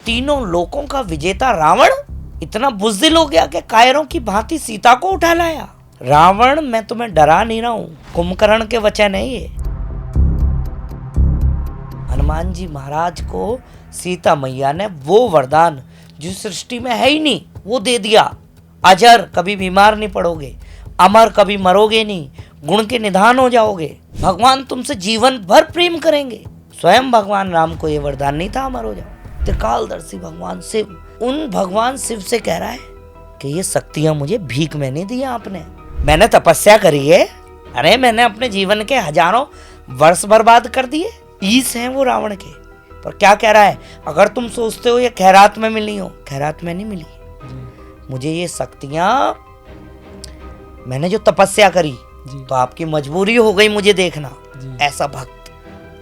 तीनों लोकों का विजेता रावण इतना बुज़दिल हो गया कि कायरों की भांति सीता को उठा लाया। रावण, मैं तुम्हें डरा नहीं रहा हूँ, कुंभकर्ण के वचन है ये। हनुमान जी महाराज को सीता मैया ने वो वरदान जो सृष्टि में है ही नहीं वो दे दिया। अजर, कभी बीमार नहीं पड़ोगे, अमर, कभी मरोगे नहीं, गुण के निधान हो जाओगे, भगवान तुमसे जीवन भर प्रेम करेंगे। स्वयं भगवान राम को ये वरदान नहीं था अमर हो जाओ। त्रिकालदर्शी भगवान शिव उन भगवान शिव से कह रहा है कि ये शक्तियां मुझे भीख में नहीं दी आपने, मैंने तपस्या करी है। अरे मैंने अपने जीवन के हजारों वर्ष बर्बाद कर दिए। ईस हैं वो रावण के। पर क्या कह रहा है, अगर तुम सोचते हो ये खैरात में मिली हो, खैरात में नहीं मिली, मुझे ये शक्तियां मैंने जो तपस्या करी तो आपकी मजबूरी हो गई मुझे देखना। ऐसा भक्त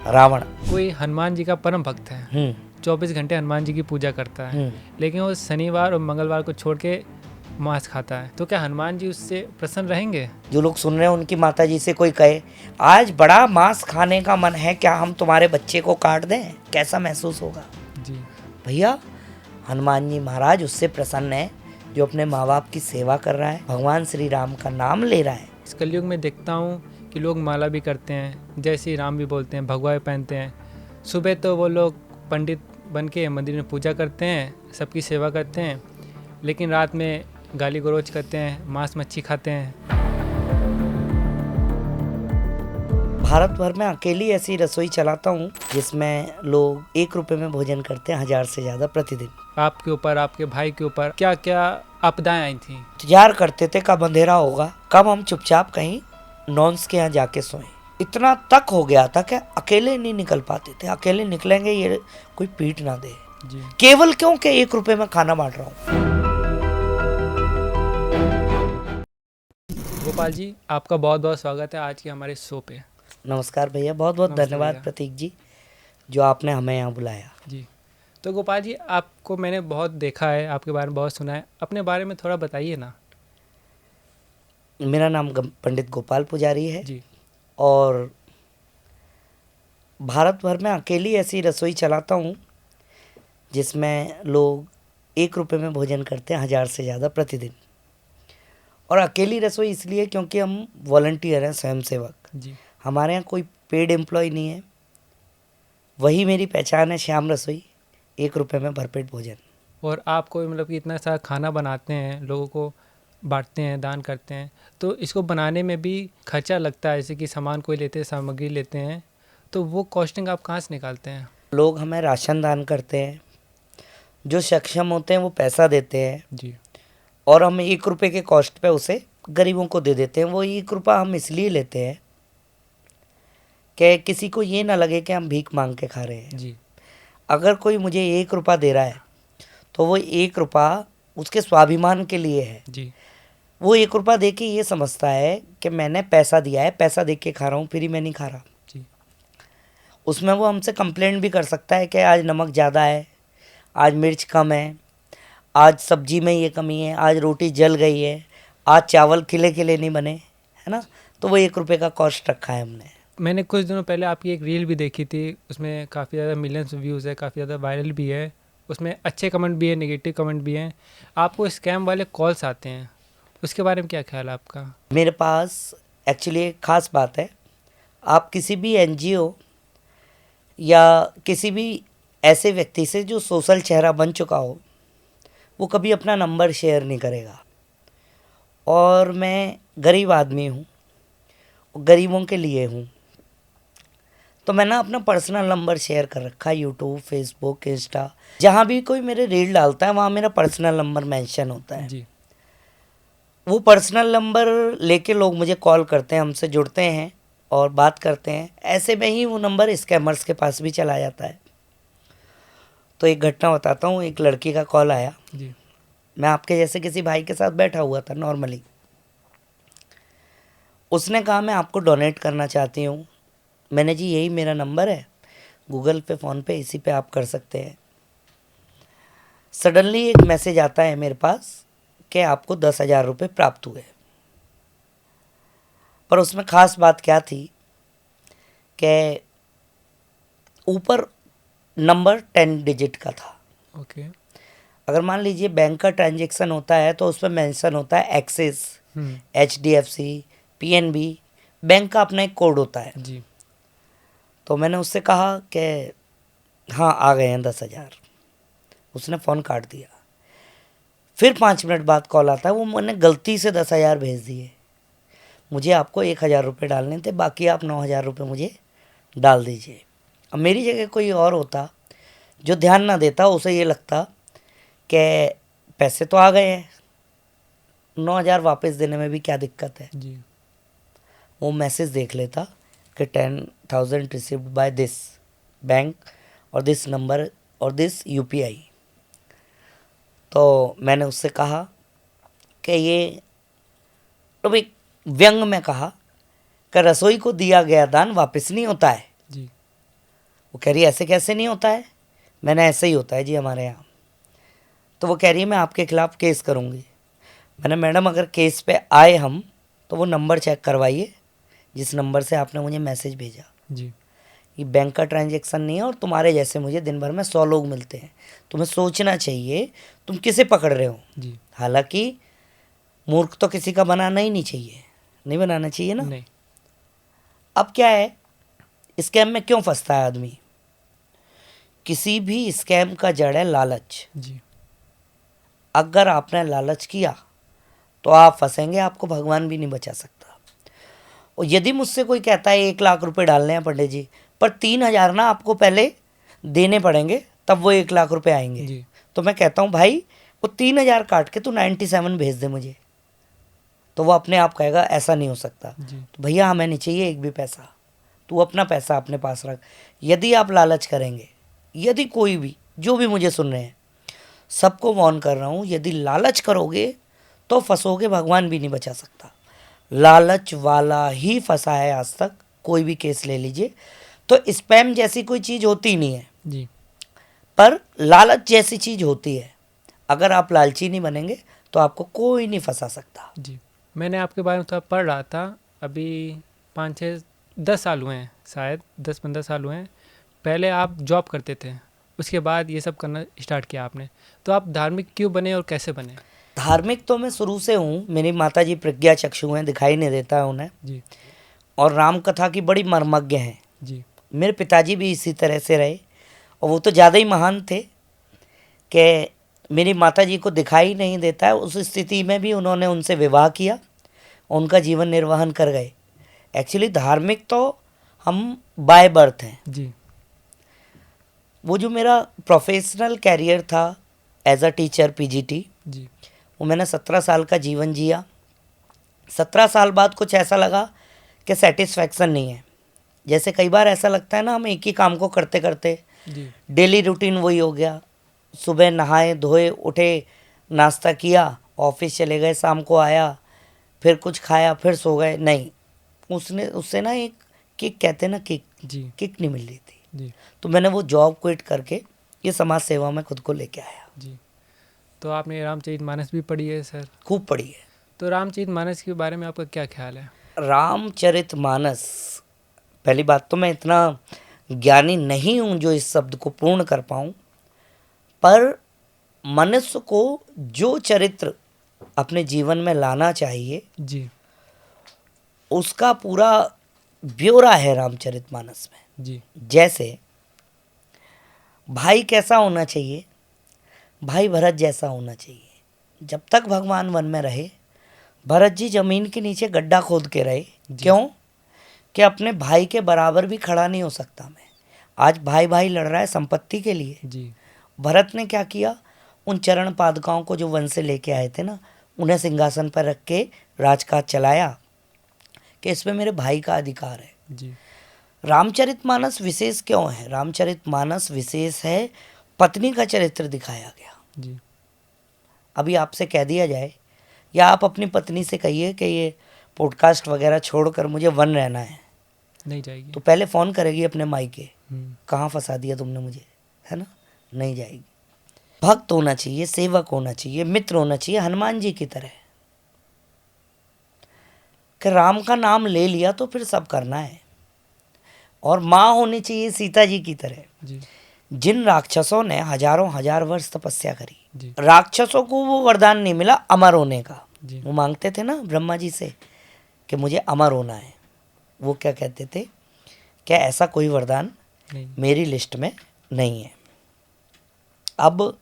रावण। कोई हनुमान जी का परम भक्त है, 24 घंटे हनुमान जी की पूजा करता है, लेकिन वो शनिवार और मंगलवार को छोड़ के मांस खाता है, तो क्या हनुमान जी उससे प्रसन्न रहेंगे? जो लोग सुन रहे हैं उनकी माता जी से कोई कहे आज बड़ा मांस खाने का मन है, क्या हम तुम्हारे बच्चे को काट दें, कैसा महसूस होगा? जी भैया, हनुमान जी महाराज उससे प्रसन्न है जो अपने माँ बाप की सेवा कर रहा है, भगवान श्री राम का नाम ले रहा है। इस कलयुग में देखता हूँ कि लोग माला भी करते हैं, जय श्री राम भी बोलते हैं, भगवा भी पहनते हैं। सुबह तो वो लोग पंडित बन के मंदिर में पूजा करते हैं, सबकी सेवा करते हैं, लेकिन रात में गाली गलौज करते हैं, मांस मच्छी खाते हैं। भारत भर में अकेली ऐसी रसोई चलाता हूँ जिसमें लोग 1 रुपए में भोजन करते हैं, 1000 से ज्यादा प्रतिदिन। आपके ऊपर, आपके भाई के ऊपर क्या क्या आपदाएं आई थी? इंतजार करते थे कब अंधेरा होगा, कब हम चुपचाप कहीं नॉन्स के यहाँ जाके सोएं। इतना तक हो गया था कि अकेले नहीं निकल पाते थे। अकेले निकलेंगे ये कोई पीट ना दे जी। केवल क्योंकि 1 रुपए में खाना बांट रहा हूँ। गोपाल जी, आपका बहुत बहुत स्वागत है आज के हमारे शो पे। नमस्कार भैया, बहुत बहुत नमस्ते धन्यवाद भैया। प्रतीक जी जो आपने हमें यहाँ बुलाया। जी, तो गोपाल जी, आपको मैंने बहुत देखा है, आपके बारे में बहुत सुना है, अपने बारे में थोड़ा बताइए ना। मेरा नाम पंडित गोपाल पुजारी है जी। और भारत भर में अकेली ऐसी रसोई चलाता हूँ जिसमें लोग 1 रुपए में भोजन करते हैं, 1000 से ज़्यादा प्रतिदिन। और अकेली रसोई इसलिए क्योंकि हम वॉलंटियर हैं, स्वयंसेवक। जी। हमारे यहाँ कोई पेड एम्प्लॉय नहीं है, वही मेरी पहचान है, श्याम रसोई, 1 रुपए में भरपेट भोजन। और आपको मतलब कि इतना सारा खाना बनाते हैं, लोगों को बांटते हैं, दान करते हैं, तो इसको बनाने में भी खर्चा लगता है, जैसे कि सामान कोई लेते हैं, सामग्री लेते हैं, तो वो कॉस्टिंग आप कहाँ से निकालते हैं? लोग हमें राशन दान करते हैं, जो सक्षम होते हैं वो पैसा देते हैं जी। और हम 1 रुपए के कॉस्ट पे उसे गरीबों को दे देते हैं। वो 1 रुपया हम इसलिए लेते हैं कि किसी को ये ना लगे कि हम भीख मांग के खा रहे हैं। जी। अगर कोई मुझे 1 रुपया दे रहा है तो वो 1 रुपया उसके स्वाभिमान के लिए है। जी। वो 1 रुपया दे के ये समझता है कि मैंने पैसा दिया है, पैसा दे के खा रहा हूँ, फ्री में नहीं खा रहा। जी। उसमें वो हमसे कंप्लेंट भी कर सकता है कि आज नमक ज़्यादा है, आज मिर्च कम है, आज सब्जी में ये कमी है, आज रोटी जल गई है, आज चावल खिले खिले नहीं बने, है ना। तो वो 1 रुपये का कॉस्ट रखा है हमने। मैंने कुछ दिनों पहले आपकी एक रील भी देखी थी, उसमें काफ़ी ज़्यादा मिलियंस व्यूज़ है, काफ़ी ज़्यादा वायरल भी है, उसमें अच्छे कमेंट भी है, नेगेटिव कमेंट भी हैं। आपको स्कैम वाले कॉल्स आते हैं, उसके बारे में क्या ख्याल है आपका? मेरे पास एक्चुअली एक ख़ास बात है, आप किसी भी एनजीओ या किसी भी ऐसे व्यक्ति से जो सोशल चेहरा बन चुका हो, वो कभी अपना नंबर शेयर नहीं करेगा। और मैं गरीब आदमी हूँ, गरीबों के लिए हूँ, तो मैं ना अपना पर्सनल नंबर शेयर कर रखा है। यूट्यूब, फेसबुक, इंस्टा, जहाँ भी कोई मेरे रील डालता है वहाँ मेरा पर्सनल नंबर मेंशन होता है। जी। वो पर्सनल नंबर लेके लोग मुझे कॉल करते हैं, हमसे जुड़ते हैं और बात करते हैं। ऐसे में ही वो नंबर स्कैमर्स के पास भी चला जाता है। तो एक घटना बताता हूँ। एक लड़की का कॉल आया। जी। मैं आपके जैसे किसी भाई के साथ बैठा हुआ था नॉर्मली। उसने कहा मैं आपको डोनेट करना चाहती हूँ। मैंने जी यही मेरा नंबर है, गूगल पे, फ़ोन पे, इसी पे आप कर सकते हैं। सडनली एक मैसेज आता है मेरे पास कि आपको 10,000 रुपये प्राप्त हुए। पर उसमें ख़ास बात क्या थी कि ऊपर नंबर 10 डिजिट का था ओके। अगर मान लीजिए बैंक का ट्रांजेक्शन होता है तो उस पर मेंशन होता है एक्सिस, HDFC, PNB, बैंक का अपना एक कोड होता है। जी। तो मैंने उससे कहा कि हाँ आ गए हैं 10,000। उसने फ़ोन काट दिया। फिर 5 मिनट बाद कॉल आता है, वो मैंने गलती से 10,000 भेज दिए, मुझे आपको 1,000 रुपये डालने थे, बाकी आप 9,000 रुपये मुझे डाल दीजिए। अब मेरी जगह कोई और होता जो ध्यान ना देता, उसे ये लगता कि पैसे तो आ गए हैं, 9,000 वापस देने में भी क्या दिक्कत है। जी। वो मैसेज देख लेता कि 10,000 रिसीव्ड बाय दिस बैंक और दिस नंबर और दिस UPI। तो मैंने उससे कहा कि ये तो भी व्यंग में कहा कि रसोई को दिया गया दान वापस नहीं होता है। जी। वो कह रही ऐसे कैसे नहीं होता है? मैंने ऐसे ही होता है जी हमारे यहाँ। तो वो कह रही है मैं आपके खिलाफ़ केस करूँगी। मैंने मैडम अगर केस पे आए हम तो वो नंबर चेक करवाइए जिस नंबर से आपने मुझे मैसेज भेजा। जी। ये बैंक का ट्रांजेक्शन नहीं है और तुम्हारे जैसे मुझे दिन भर में 100 लोग मिलते हैं, तुम्हें सोचना चाहिए तुम किसे पकड़ रहे हो। जी। हालांकि मूर्ख तो किसी का बनाना ही नहीं चाहिए, नहीं बनाना चाहिए ना। नहीं। अब क्या है, स्कैम में क्यों फंसता है आदमी? किसी भी स्कैम का जड़ है लालच। जी। अगर आपने लालच किया तो आप फंसेंगे, आपको भगवान भी नहीं बचा सकता। और यदि मुझसे कोई कहता है 1,00,000 रुपये डालने हैं पंडित जी, पर 3,000 ना आपको पहले देने पड़ेंगे तब वो 1,00,000 रुपये आएंगे, जी। तो मैं कहता हूँ भाई वो 3,000 काट के तू 97 भेज दे मुझे। तो वो अपने आप कहेगा ऐसा नहीं हो सकता। जी। तो भैया हमें नहीं चाहिए एक भी पैसा, तू अपना पैसा अपने पास रख। यदि आप लालच करेंगे, यदि कोई भी जो भी मुझे सुन रहे हैं, सबको वार्न कर रहा हूँ, यदि लालच करोगे तो फंसोगे, भगवान भी नहीं बचा सकता। लालच वाला ही फंसा है आज तक, कोई भी केस ले लीजिए। तो स्पैम जैसी कोई चीज़ होती नहीं है, जी। पर लालच जैसी चीज़ होती है। अगर आप लालची नहीं बनेंगे तो आपको कोई नहीं फंसा सकता। जी। मैंने आपके बारे में थोड़ा पढ़ रहा था, अभी 5-6-10 साल हुए हैं, शायद 10-15 साल हुए हैं। पहले आप जॉब करते थे, उसके बाद ये सब करना स्टार्ट किया आपने, तो आप धार्मिक क्यों बने और कैसे बने? धार्मिक तो मैं शुरू से हूँ। मेरी माता जी प्रज्ञा चक्षु हैं, दिखाई नहीं देता है उन्हें, जी। और राम कथा की बड़ी मर्मज्ञ हैं। जी। मेरे पिताजी भी इसी तरह से रहे, और वो तो ज़्यादा ही महान थे कि मेरी माता जी को दिखाई नहीं देता है, उस स्थिति में भी उन्होंने उनसे विवाह किया, उनका जीवन निर्वहन कर गए। एक्चुअली धार्मिक तो हम बाय बर्थ हैं। जी। वो जो मेरा प्रोफेशनल कैरियर था एज अ टीचर PGT, जी। वो मैंने 17 साल का जीवन जिया। 17 साल बाद कुछ ऐसा लगा कि सेटिस्फैक्शन नहीं है। जैसे कई बार ऐसा लगता है ना, हम एक ही काम को करते करते जी। डेली रूटीन वही हो गया, सुबह नहाए धोए उठे, नाश्ता किया, ऑफिस चले गए, शाम को आया, फिर कुछ खाया, फिर सो गए। नहीं, उससे ना एक किक कहते हैं ना, जी। किक नहीं मिल रही थी। जी। तो मैंने वो जॉब क्विट करके ये समाज सेवा में खुद को लेके आया। जी। तो आपने रामचरितमानस भी पढ़ी है सर? खूब पढ़ी है। तो रामचरितमानस के बारे में आपका क्या ख्याल है? रामचरितमानस, पहली बात तो मैं इतना ज्ञानी नहीं हूँ जो इस शब्द को पूर्ण कर पाऊँ, पर मनुष्य को जो चरित्र अपने जीवन में लाना चाहिए जी। उसका पूरा ब्यौरा है रामचरितमानस में। जी। जैसे भाई कैसा होना चाहिए, भाई भरत जैसा होना चाहिए। जब तक भगवान वन में रहे, भरत जी जमीन के नीचे गड्ढा खोद के रहे। क्यों? कि अपने भाई के बराबर भी खड़ा नहीं हो सकता मैं। आज भाई भाई लड़ रहा है संपत्ति के लिए। जी। भरत ने क्या किया, उन चरण पादुकाओं को जो वन से लेके आए थे ना, उन्हें सिंहासन पर रख के राजकाज चलाया कि इसमें मेरे भाई का अधिकार है। जी। रामचरितमानस विशेष क्यों है? रामचरितमानस विशेष है, पत्नी का चरित्र दिखाया गया। जी। अभी आपसे कह दिया जाए या आप अपनी पत्नी से कहिए कि ये पॉडकास्ट वगैरह छोड़कर मुझे वन रहना है, नहीं जाएगी। तो पहले फ़ोन करेगी अपने मायके, हम्म। कहाँ फंसा दिया तुमने मुझे, है ना? नहीं जाएगी। भक्त होना चाहिए, सेवक होना चाहिए, मित्र होना चाहिए, हनुमान जी की तरह कि राम का नाम ले लिया तो फिर सब करना है। और माँ होनी चाहिए सीता जी की तरह जी। जिन राक्षसों ने हजारों हजार वर्ष तपस्या करी, जी राक्षसों को वो वरदान नहीं मिला अमर होने का। जी वो मांगते थे ना ब्रह्मा जी से कि मुझे अमर होना है, वो क्या कहते थे, क्या ऐसा कोई वरदान नहीं मेरी लिस्ट में नहीं है। अब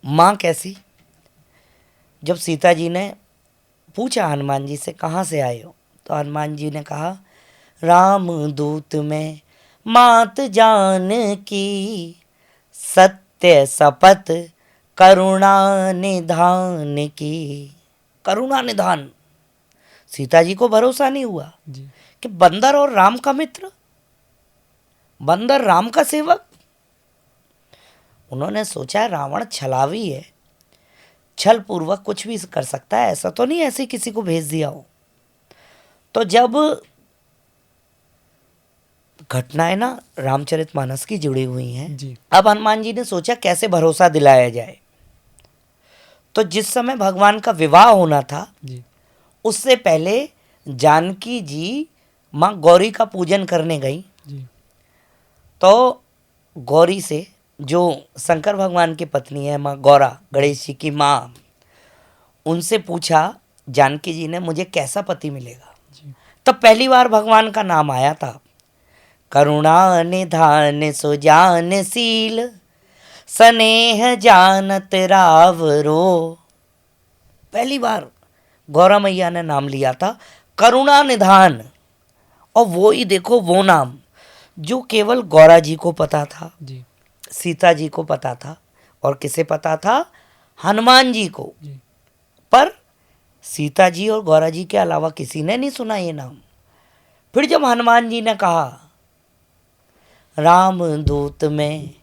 माँ कैसी, जब सीता जी ने पूछा हनुमान जी से कहाँ से आए हो, तो हनुमान जी ने कहा राम दूत में मात जान की, सत्य शपथ करुणा निधान की। करुणा निधान, सीता जी को भरोसा नहीं हुआ जी कि बंदर और राम का मित्र, बंदर राम का सेवक। उन्होंने सोचा रावण छलावी है, छल पूर्वक कुछ भी कर सकता है, ऐसा तो नहीं ऐसे किसी को भेज दिया हो। तो जब घटनाएं ना रामचरितमानस की जुड़ी हुई हैं, जी अब हनुमान जी ने सोचा कैसे भरोसा दिलाया जाए। तो जिस समय भगवान का विवाह होना था, जी उससे पहले जानकी जी माँ गौरी का पूजन करने गई। जी तो गौरी से, जो शंकर भगवान की पत्नी है माँ गौरा, गणेश जी की माँ, उनसे पूछा जानकी जी ने मुझे कैसा पति मिलेगा। जी तब पहली बार भगवान का नाम आया था, करुणा निधान सुजानशील, स्नेह जानत रावरो। पहली बार गौरा मैया ने नाम लिया था करुणा निधान। और वो ही देखो, वो नाम जो केवल गौरा जी को पता था, जी सीता जी को पता था, और किसे पता था, हनुमान जी को। जी पर सीता जी और गौरा जी के अलावा किसी ने नहीं सुना ये नाम। फिर जब हनुमान जी ने कहा राम दूत में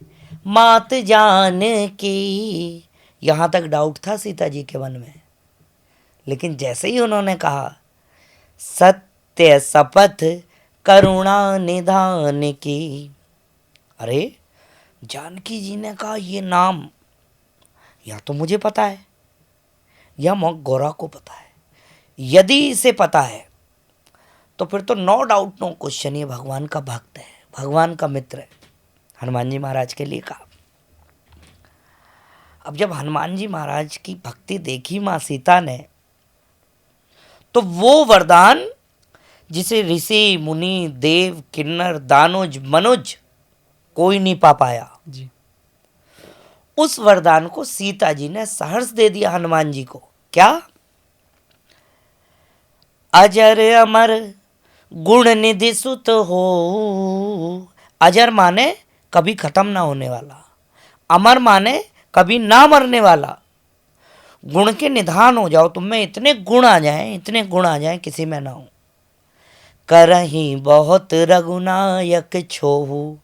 मात जान की, यहाँ तक डाउट था सीता जी के मन में, लेकिन जैसे ही उन्होंने कहा सत्य शपथ करुणा निधान की, अरे जानकी जी ने कहा ये नाम या तो मुझे पता है या माँ गौरा को पता है। यदि इसे पता है तो फिर तो नो डाउट नो क्वेश्चन ये भगवान का भक्त है, भगवान का मित्र है। हनुमान जी महाराज के लिए कहा। अब जब हनुमान जी महाराज की भक्ति देखी माँ सीता ने, तो वो वरदान जिसे ऋषि मुनि देव किन्नर दानुज मनुज कोई नहीं पा पाया, जी उस वरदान को सीता जी ने सहर्ष दे दिया हनुमान जी को। क्या, अजर अमर गुण निधि सुत हो। अजर माने कभी खत्म ना होने वाला, अमर माने कभी ना मरने वाला। गुण के निधान हो जाओ, तुम में इतने गुण आ जाएं, इतने गुण आ जाएं किसी में ना हो। करही बहुत रघुनायक छोहू,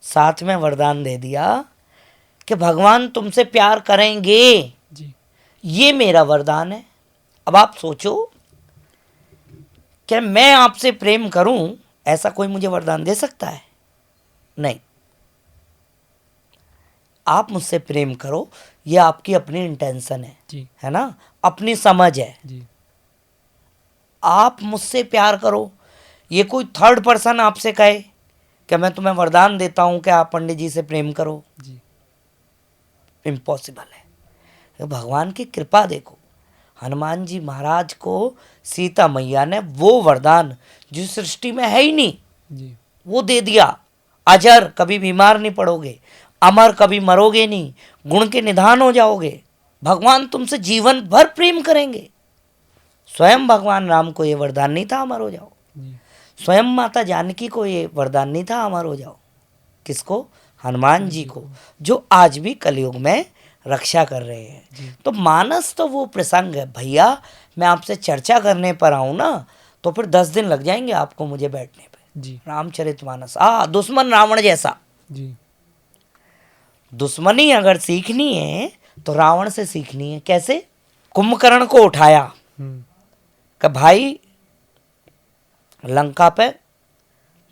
साथ में वरदान दे दिया कि भगवान तुमसे प्यार करेंगे, जी ये मेरा वरदान है। अब आप सोचो क्या मैं आपसे प्रेम करूं, ऐसा कोई मुझे वरदान दे सकता है? नहीं। आप मुझसे प्रेम करो, ये आपकी अपनी इंटेंशन जी है ना, अपनी समझ है। जी आप मुझसे प्यार करो, ये कोई थर्ड पर्सन आपसे कहे कि मैं तुम्हें वरदान देता हूं कि आप पंडित जी से प्रेम करो, जी इम्पॉसिबल है। तो भगवान की कृपा देखो, हनुमान जी महाराज को सीता मैया ने वो वरदान जो सृष्टि में है ही नहीं, जी वो दे दिया। अजर, कभी बीमार नहीं पड़ोगे, अमर, कभी मरोगे नहीं, गुण के निधान हो जाओगे, भगवान तुमसे जीवन भर प्रेम करेंगे। स्वयं भगवान राम को ये वरदान नहीं था अमर हो जाओ, जी स्वयं माता जानकी को ये वरदान नहीं था अमर हो जाओ। किसको? हनुमान जी को, जो आज भी कलयुग में रक्षा कर रहे हैं। तो मानस तो वो प्रसंग है भैया, मैं आपसे चर्चा करने पर आऊँ ना तो फिर 10 दिन लग जाएंगे आपको मुझे बैठने पे। जी रामचरितमानस, दुश्मन रावण जैसा। जी दुश्मनी अगर सीखनी है तो रावण से सीखनी है। कैसे? कुंभकर्ण को उठाया कि भाई लंका पे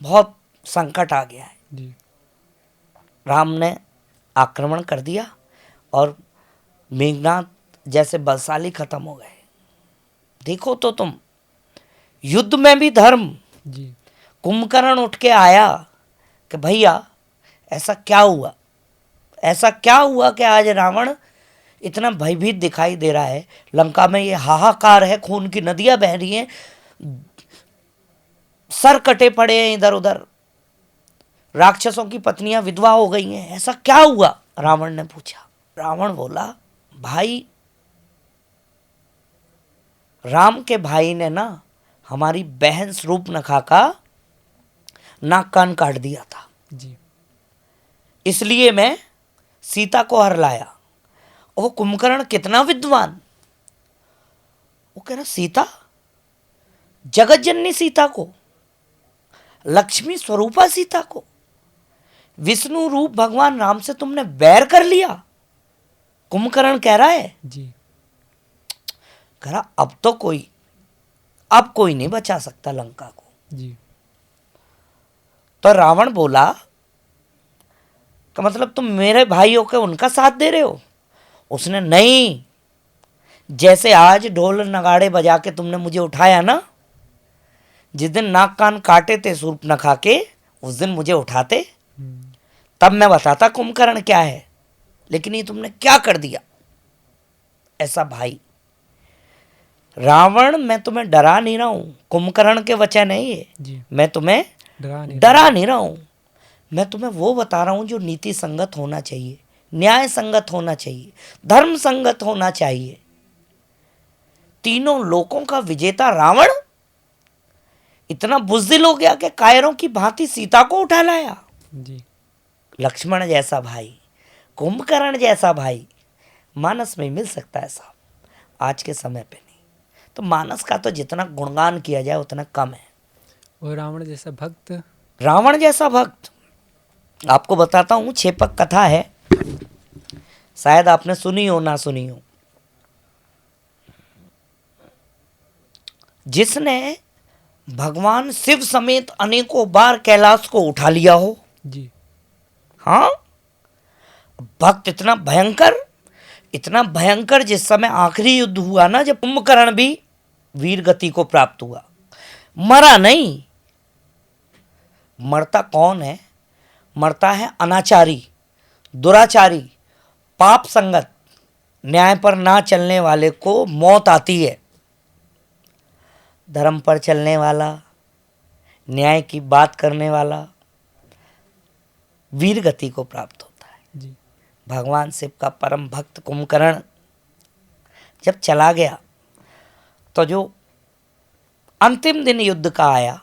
बहुत संकट आ गया है, जी राम ने आक्रमण कर दिया और मेघनाथ जैसे बलशाली खत्म हो गए। देखो तो तुम, युद्ध में भी धर्म। जी कुंभकर्ण उठ के आया कि भैया ऐसा क्या हुआ, ऐसा क्या हुआ कि आज रावण इतना भयभीत दिखाई दे रहा है। लंका में ये हाहाकार है, खून की नदियां बह रही हैं, सर कटे पड़े हैं इधर उधर, राक्षसों की पत्नियां विधवा हो गई हैं, ऐसा क्या हुआ, रावण ने पूछा। रावण बोला, भाई, राम के भाई ने ना हमारी बहन शूर्पणखा का नाक कान काट दिया था, जी इसलिए मैं सीता को हर लाया। वो कुंभकर्ण कितना विद्वान, वो कह रहा सीता, जगत जननी सीता को, लक्ष्मी स्वरूपा सीता को, विष्णु रूप भगवान राम से तुमने बैर कर लिया। कुंभकर्ण कह रहा है, जी कह रहा अब कोई नहीं बचा सकता लंका को। जी तो रावण बोला कि मतलब तुम मेरे भाई हो के उनका साथ दे रहे हो। उसने, नहीं, जैसे आज ढोल नगाड़े बजा के तुमने मुझे उठाया ना, जिस दिन नाक कान काटे थे शूर्पणखा के, उस दिन मुझे उठाते, तब मैं बताता कुंभकर्ण क्या है, लेकिन ये तुमने क्या कर दिया। ऐसा भाई रावण, मैं तुम्हें डरा नहीं रहा हूं, कुंभकर्ण के वचन है ये, जी मैं तुम्हें डरा नहीं रहा हूं, मैं तुम्हें वो बता रहा हूं जो नीति संगत होना चाहिए, न्याय संगत होना चाहिए, धर्म संगत होना चाहिए। तीनों लोकों का विजेता रावण इतना बुज़दिल हो गया कि कायरों की भांति सीता को उठा लाया। जी लक्ष्मण जैसा भाई, कुंभकर्ण जैसा भाई मानस में मिल सकता है साहब, आज के समय पे नहीं। तो मानस का तो जितना गुणगान किया जाए उतना कम है। और रावण जैसा भक्त, रावण जैसा भक्त, आपको बताता हूँ, छेपक कथा है, शायद आपने सुनी हो ना सुनी हो। जिसने भगवान शिव समेत अनेकों बार कैलाश को उठा लिया हो, जी हाँ, भक्त इतना भयंकर, जिस समय आखिरी युद्ध हुआ ना, जब कुंभकर्ण भी वीर गति को प्राप्त हुआ, मरा नहीं। मरता कौन है, मरता है अनाचारी, दुराचारी, पाप संगत, न्याय पर ना चलने वाले को मौत आती है। धर्म पर चलने वाला, न्याय की बात करने वाला वीर गति को प्राप्त होता है। जी भगवान शिव का परम भक्त कुंभकर्ण जब चला गया, तो जो अंतिम दिन युद्ध का आया,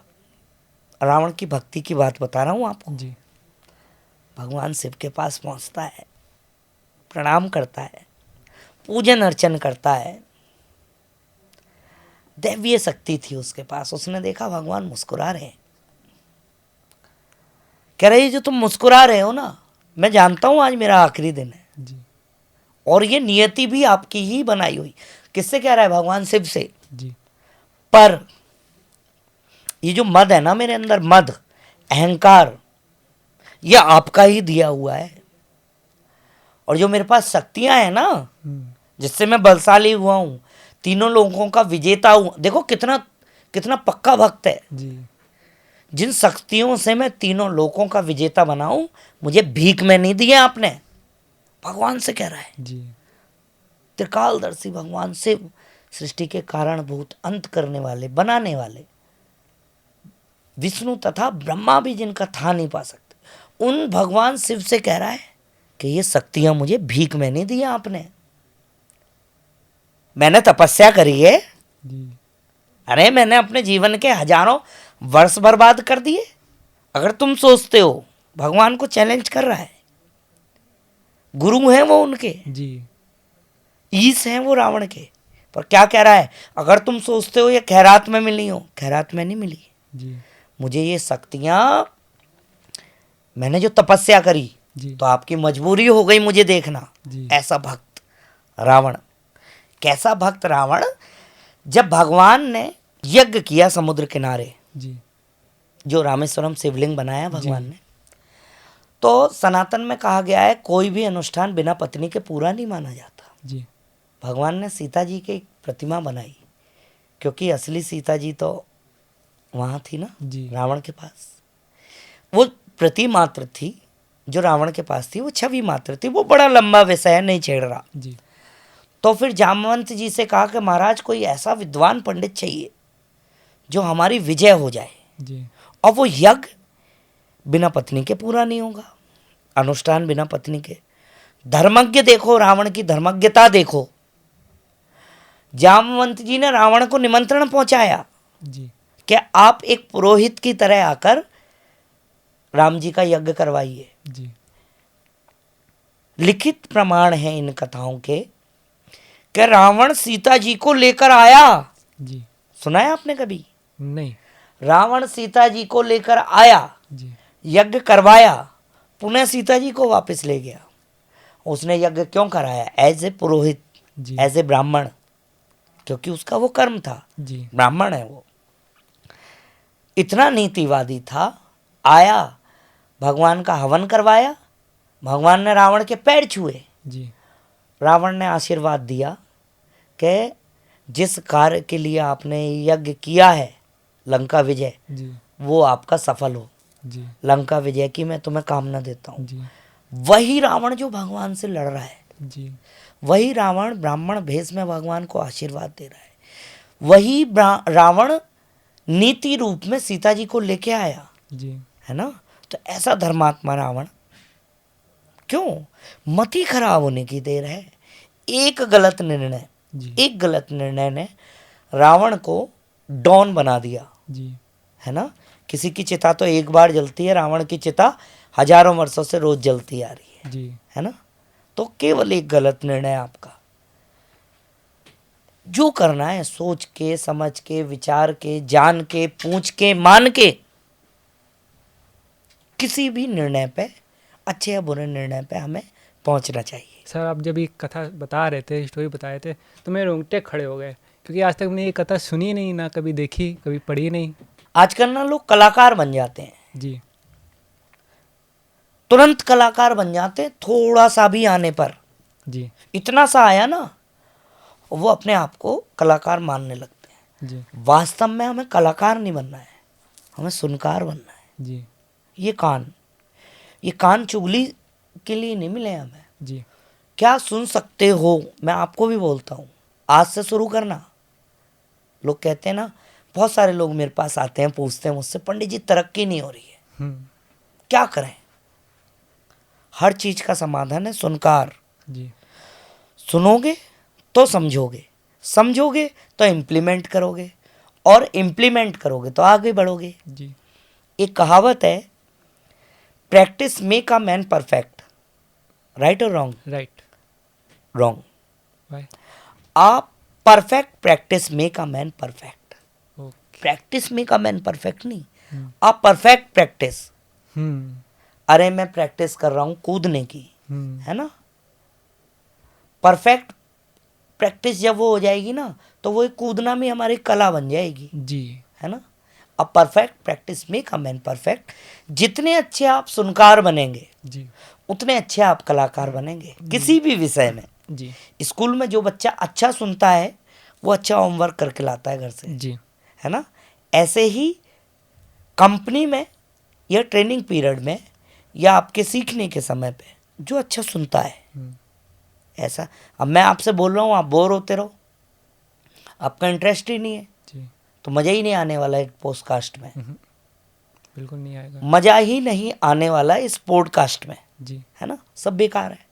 रावण की भक्ति की बात बता रहा हूँ आपको। जी भगवान शिव के पास पहुँचता है, प्रणाम करता है, पूजन अर्चन करता है, दैवीय शक्ति थी उसके पास। उसने देखा भगवान मुस्कुरा रहे हैं, कह रहे जो तुम मुस्कुरा रहे हो ना, मैं जानता हूं आज मेरा आखिरी दिन है, जी और ये नियति भी आपकी ही बनाई हुई। किससे कह रहा है, भगवान शिव से। जी पर ये जो मद है ना मेरे अंदर, मद, अहंकार, ये आपका ही दिया हुआ है। और जो मेरे पास शक्तियां हैं ना, जिससे मैं बलशाली हुआ हूं, तीनों लोगों का विजेता हूं, देखो कितना कितना पक्का भक्त है। जी जिन शक्तियों से मैं तीनों लोकों का विजेता बनाऊं, मुझे भीख में नहीं दिया आपने, भगवान से कह रहा है। जी त्रिकालदर्शी भगवान शिव, सृष्टि के कारणभूत, अंत करने वाले, बनाने वाले, विष्णु तथा ब्रह्मा भी जिनका था नहीं पा सकते, उन भगवान शिव से कह रहा है कि ये शक्तियां मुझे भीख में नहीं दिया आपने, मैंने तपस्या करी है। जी अरे मैंने अपने जीवन के हजारों वर्ष बर्बाद कर दिए। अगर तुम सोचते हो, भगवान को चैलेंज कर रहा है, गुरु हैं वो उनके, जी ईश हैं वो रावण के, पर क्या कह रहा है, अगर तुम सोचते हो ये खैरात में मिली हो, खैरात में नहीं मिली, जी मुझे ये शक्तियां, मैंने जो तपस्या करी, जी तो आपकी मजबूरी हो गई मुझे देखना। जी ऐसा भक्त रावण। कैसा भक्त रावण, जब भगवान ने यज्ञ किया समुद्र किनारे, जी जो रामेश्वरम शिवलिंग बनाया भगवान जी। ने, तो सनातन में कहा गया है कोई भी अनुष्ठान बिना पत्नी के पूरा नहीं माना जाता। जी भगवान ने सीता जी की प्रतिमा बनाई, क्योंकि असली सीता जी तो वहाँ थी ना, जी रावण के पास। वो प्रतिमात्र थी, जो रावण के पास थी वो छवि मात्र थी। वो बड़ा लंबा विषय है, नहीं छेड़ रहा। जी तो फिर जामवंत जी से कहा कि महाराज कोई ऐसा विद्वान पंडित चाहिए जो हमारी विजय हो जाए, जी और वो यज्ञ बिना पत्नी के पूरा नहीं होगा, अनुष्ठान बिना पत्नी के। धर्मज्ञ देखो, रावण की धर्मज्ञता देखो। जामवंत जी ने रावण को निमंत्रण पहुंचाया जी कि आप एक पुरोहित की तरह आकर राम जी का यज्ञ करवाइए। जी लिखित प्रमाण है इन कथाओं के कि रावण सीता जी को लेकर आया। जी सुना है आपने कभी? नहीं। रावण सीता जी को लेकर आया, जी यज्ञ करवाया, पुनः सीता जी को वापस ले गया। उसने यज्ञ क्यों कराया? As a Purohit, ji as a ब्राह्मण, क्योंकि उसका वो कर्म था, जी ब्राह्मण है वो। इतना नीतिवादी था। आया, भगवान का हवन करवाया, भगवान ने रावण के पैर छुए, जी रावण ने आशीर्वाद दिया कि जिस कार्य के लिए आपने यज्ञ किया है, लंका विजय, जी वो आपका सफल हो। जी लंका विजय की मैं तुम्हें कामना देता हूँ। जी वही रावण जो भगवान से लड़ रहा है, जी वही रावण ब्राह्मण भेष में भगवान को आशीर्वाद दे रहा है, वही रावण नीति रूप में सीता जी को लेके आया, जी है ना। तो ऐसा धर्मात्मा रावण क्यों? मति खराब होने की देर है। एक गलत निर्णय, जी एक गलत निर्णय ने रावण को डॉन बना दिया, जी है ना। किसी की चिता तो एक बार जलती है, रावण की चिता हजारों वर्षों से रोज जलती आ रही जी है ना। तो केवल एक गलत निर्णय आपका। जो करना है सोच के, समझ के, विचार के, जान के, पूछ के, मान के, किसी भी निर्णय पे, अच्छे या बुरे निर्णय पे हमें पहुंचना चाहिए। सर, आप जब ये कथा बता रहे थे, स्टोरी बता रहे थे, तो मेरे रोंगटे खड़े हो गए, क्योंकि आज तक मैंने ये कथा सुनी नहीं, ना कभी देखी, कभी पढ़ी नहीं। आजकल ना लोग कलाकार बन जाते हैं, जी तुरंत कलाकार बन जाते हैं, थोड़ा सा भी आने पर। जी इतना सा आया ना, वो अपने आप को कलाकार मानने लगते हैं। जी वास्तव में हमें कलाकार नहीं बनना है, हमें सुनकार बनना है। जी ये कान चुगली के लिए नहीं मिले हमें। जी क्या सुन सकते हो? मैं आपको भी बोलता हूँ, आज से शुरू करना। लोग कहते हैं ना, बहुत सारे लोग मेरे पास आते हैं, पूछते हैं मुझसे, पंडित जी तरक्की नहीं हो रही है, क्या करें? हर चीज का समाधान है सुनकार। जी सुनोगे तो समझोगे, समझोगे तो इम्प्लीमेंट करोगे, और इम्प्लीमेंट करोगे तो आगे बढ़ोगे। जी एक कहावत है, practice make a man perfect. Right और रॉन्ग? राइट। रॉन्ग। वाई? आप perfect practice make a man perfect. Okay. Practice make a man perfect नहीं, आप परफेक्ट प्रैक्टिस। अरे मैं प्रैक्टिस कर रहा हूँ कूदने की, है ना। परफेक्ट प्रैक्टिस जब वो हो जाएगी ना, तो वो एक कूदना भी हमारी कला बन जाएगी, जी है ना। अब perfect practice make a man perfect. जितने अच्छे आप सुनकार बनेंगे, जी उतने अच्छे आप कलाकार बनेंगे किसी भी विषय में। जी स्कूल में जो बच्चा अच्छा सुनता है, वो अच्छा होमवर्क करके लाता है घर से, जी है ना। ऐसे ही कंपनी में या ट्रेनिंग पीरियड में या आपके सीखने के समय पे जो अच्छा सुनता है, ऐसा। अब मैं आपसे बोल रहा हूँ, आप बोर होते रहो, आपका इंटरेस्ट ही नहीं है, जी तो मज़ा ही नहीं आने वाला है पॉडकास्ट में, बिल्कुल नहीं आएगा। मज़ा ही नहीं आने वाला इस पॉडकास्ट में, जी है ना। सब बेकार है।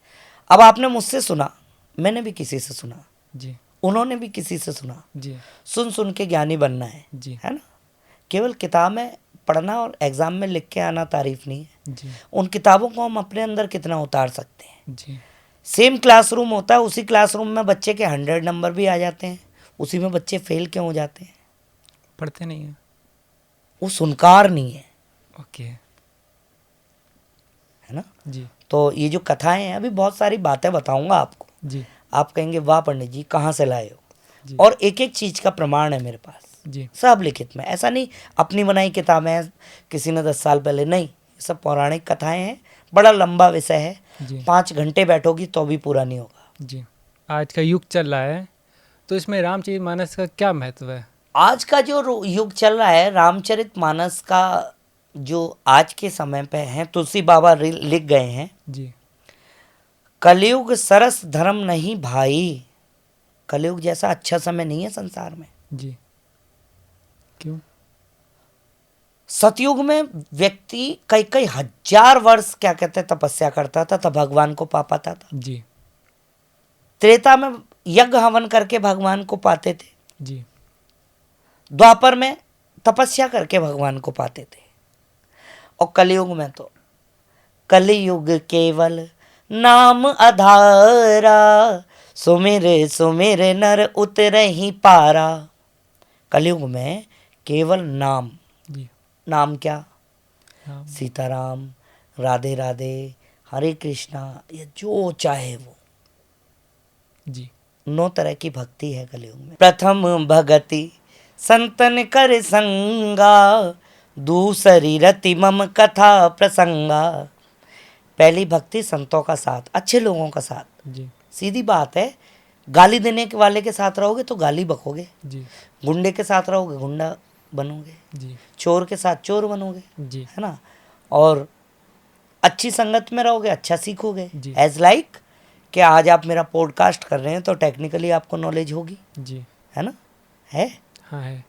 अब आपने मुझसे सुना, मैंने भी किसी से सुना, जी उन्होंने भी किसी से सुना। जी सुन सुन के ज्ञानी बनना है, जी है ना। केवल किताब में पढ़ना और एग्ज़ाम में लिख के आना तारीफ नहीं है। जी उन किताबों को हम अपने अंदर कितना उतार सकते हैं। जी सेम क्लासरूम होता है, उसी क्लासरूम में बच्चे के 100 नंबर भी आ जाते हैं, उसी में बच्चे फेल क्यों हो जाते हैं? पढ़ते नहीं है। वो सुनकार नहीं है, ओके। है ना। जी तो ये जो कथाएं हैं, अभी बहुत सारी बातें बताऊंगा आपको, जी आप कहेंगे वाह पंडित जी कहाँ से लाए हो। जी और एक एक चीज़ का प्रमाण है मेरे पास, जी सब लिखित में। ऐसा नहीं अपनी बनाई किताबें हैं किसी ने 10 साल पहले, नहीं, ये सब पौराणिक कथाएं हैं। बड़ा लंबा विषय है, जी 5 घंटे बैठोगे तो भी पूरा नहीं होगा। जी आज का युग चल रहा है, तो इसमें रामचरितमानस का क्या महत्व है? आज का जो युग चल रहा है, रामचरितमानस का जो आज के समय पे हैं, तुलसी बाबा लिख गए हैं, जी कलयुग सरस धर्म नहीं भाई। कलयुग जैसा अच्छा समय नहीं है संसार में। जी। क्यों? सतयुग में व्यक्ति कई कई हजार वर्ष क्या कहते हैं तपस्या करता था, तब भगवान को पा पाता था। जी त्रेता में यज्ञ हवन करके भगवान को पाते थे। जी द्वापर में तपस्या करके भगवान को पाते थे। और कलयुग में तो कलयुग केवल नाम आधारा, सुमिर सुमिर नर उतरे ही पारा। कलयुग में केवल नाम। जी। नाम क्या? राम। सीताराम, राधे राधे, हरे कृष्णा, ये जो चाहे वो। जी 9 तरह की भक्ति है कलयुग में। प्रथम भगति संतन कर संगा, दूसरी रति मम कथा प्रसंगा। पहली भक्ति संतों का साथ, अच्छे लोगों का साथ। जी सीधी बात है, गाली देने के वाले के साथ रहोगे तो गाली बकोगे, जी गुंडे के साथ रहोगे गुंडा बनोगे, जी चोर के साथ चोर बनोगे, जी है ना। और अच्छी संगत में रहोगे अच्छा सीखोगे। जी। एज लाइक कि आज आप मेरा पॉडकास्ट कर रहे हैं तो टेक्निकली आपको नॉलेज होगी, जी। है ना। है हाँ है।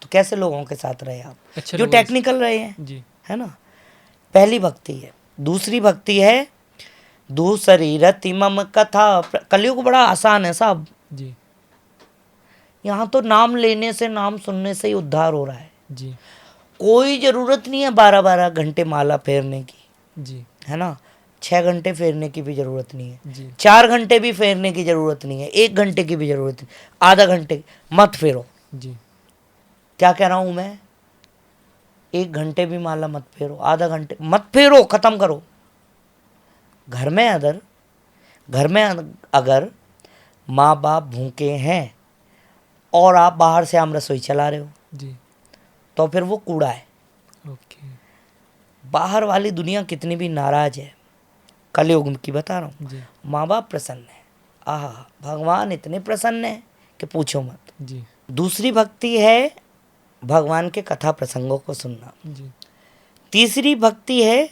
तो कैसे लोगों के साथ रहे आप? अच्छे जो लोगों से- टेक्निकल रहे हैं, जी है ना। पहली भक्ति है। दूसरी भक्ति है दूसरी रति मम कथा कलयुग बड़ा आसान है साहब। जी यहाँ तो नाम लेने से, नाम सुनने से ही उद्धार हो रहा है। जी कोई ज़रूरत नहीं है 12-12 घंटे माला फेरने की, जी है ना। 6 घंटे फेरने की भी ज़रूरत नहीं है, जी 4 घंटे भी फेरने की ज़रूरत नहीं है, 1 घंटे की भी ज़रूरत नहीं, आधा घंटे मत फेरो। जी क्या कह रहा हूँ मैं? 1 घंटे भी माला मत फेरो, आधा घंटे मत फेरो, ख़त्म करो। घर में अगर माँ बाप भूखे हैं और आप बाहर से आम रसोई चला रहे हो जी। तो फिर वो कूड़ा है। ओके। बाहर वाली दुनिया कितनी भी नाराज है, कलयुग की बता रहा हूँ, जी माँ बाप प्रसन्न है। आह, भगवान इतने प्रसन्न है कि पूछो मत। जी दूसरी भक्ति है भगवान के कथा प्रसंगों को सुनना। जी तीसरी भक्ति है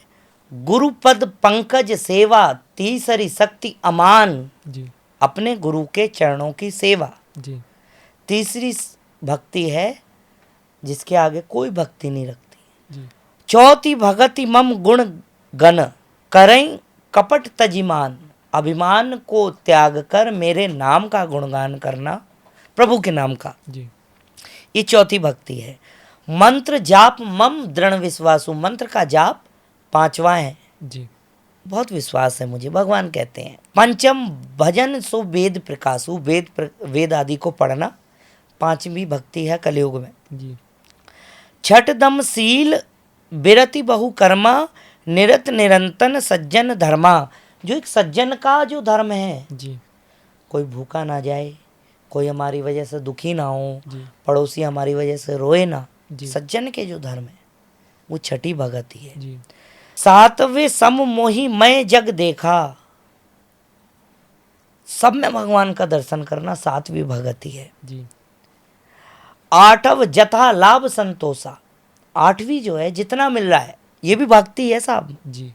गुरुपद पंकज सेवा। तीसरी शक्ति अमान, जी अपने गुरु के चरणों की सेवा। जी तीसरी भक्ति है जिसके आगे कोई भक्ति नहीं रखती। जी चौथी भगति मम गुण गण, करें कपट तजिमान। अभिमान को त्याग कर मेरे नाम का गुणगान करना, प्रभु के नाम का। जी ये चौथी भक्ति है। मंत्र जाप मम दृढ़ विश्वासु, मंत्र का जाप 5वां है। जी बहुत विश्वास है मुझे, भगवान कहते हैं। पंचम भजन सो वेद प्रकाशु, वेद आदि को पढ़ना 5वीं भक्ति है कलयुग में। जी छठ दम शील बिरति बहु कर्मा, निरत निरंतन सज्जन धर्मा। जो एक सज्जन का जो धर्म है, जी कोई भूखा ना जाए, कोई हमारी वजह से दुखी ना हो, जी पड़ोसी हमारी वजह से रोए ना। जी सज्जन के जो धर्म है वो छठी भगति है। जी 7वें सम मोहि मैं जग देखा, सब में भगवान का दर्शन करना 7वीं भगति है। जी 8व जथा लाभ संतोषा, 8वीं जो है जितना मिल रहा है ये भी भक्ति है साहब। जी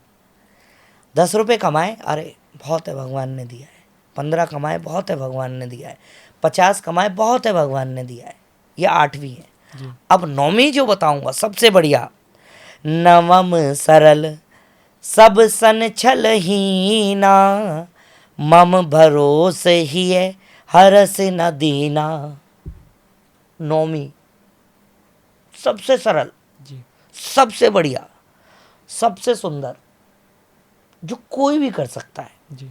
10 रुपये कमाए, अरे बहुत है भगवान ने दिया है। 15 कमाए, बहुत है भगवान ने दिया है। 50 कमाए, बहुत है भगवान ने दिया है। ये 8वीं है। जी अब 9वीं जो बताऊंगा सबसे बढ़िया, नवम सरल सब सन छल हीना, मम भरोस ही है हरस न दीना। 9वीं सबसे सरल, जी सबसे बढ़िया, सबसे सुंदर, जो कोई भी कर सकता है। जी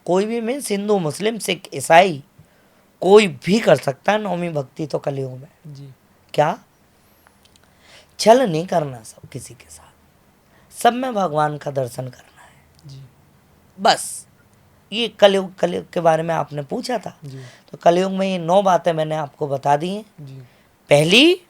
कोई भी मीन्स हिंदू मुस्लिम सिख ईसाई कोई भी कर सकता है 9वीं भक्ति तो कलयुग में। जी क्या? छल नहीं करना सब किसी के साथ, सब में भगवान का दर्शन करना है जी बस। ये कलयुग के बारे में आपने पूछा था, जी तो कलयुग में ये 9 बातें मैंने आपको बता दी हैं। जी पहली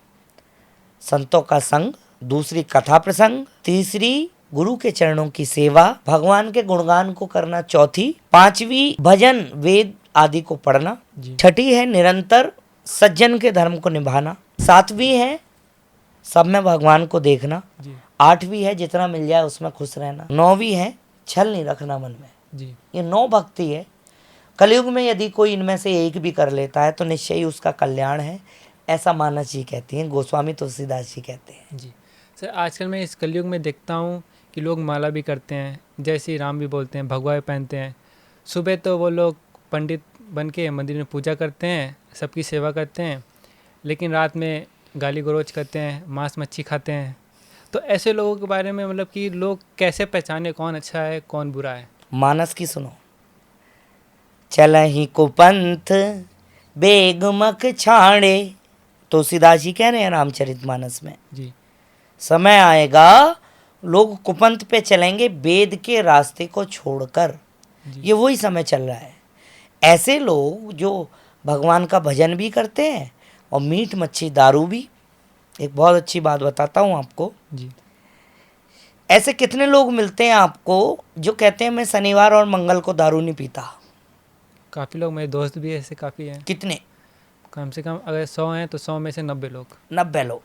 संतों का संग, दूसरी कथा प्रसंग, तीसरी गुरु के चरणों की सेवा, भगवान के गुणगान को करना, चौथी, 5वीं भजन वेद आदि को पढ़ना, जी 6ठी है निरंतर सज्जन के धर्म को निभाना, 7वीं है सब में भगवान को देखना, जी 8वीं है जितना मिल जाए उसमें खुश रहना, 9वीं है छल नहीं रखना मन में। जी ये 9 भक्ति है। कलयुग में यदि कोई इनमें से एक भी कर लेता है तो निश्चय ही उसका कल्याण है, ऐसा मानस जी कहती हैं, गोस्वामी तुलसीदास जी कहते हैं। जी सर, आजकल मैं इस कलयुग में देखता हूँ कि लोग माला भी करते हैं, जय श्री राम भी बोलते हैं, भगवा भी पहनते हैं। सुबह तो वो लोग पंडित बन के मंदिर में पूजा करते हैं, सबकी सेवा करते हैं, लेकिन रात में गाली गलौज करते हैं, मांस मच्छी खाते हैं। तो ऐसे लोगों के बारे में मतलब कि लोग कैसे पहचाने कौन अच्छा है कौन बुरा है? मानस की सुनो, चलहि कुपंथ बेगमक छाड़े, तुलसीदास जी कह रहे हैं रामचरितमानस में। जी समय आएगा लोग कुपंथ पे चलेंगे वेद के रास्ते को छोड़कर, जी ये वही समय चल रहा है। ऐसे लोग जो भगवान का भजन भी करते हैं और मीट मच्छी दारू भी। एक बहुत अच्छी बात बताता हूँ आपको, जी ऐसे कितने लोग मिलते हैं आपको जो कहते हैं मैं शनिवार और मंगल को दारू नहीं पीता। काफ़ी लोग, मेरे दोस्त भी ऐसे काफ़ी हैं। कितने? कम से कम अगर 100 हैं तो 100 में से 90 लोग। 90 लोग।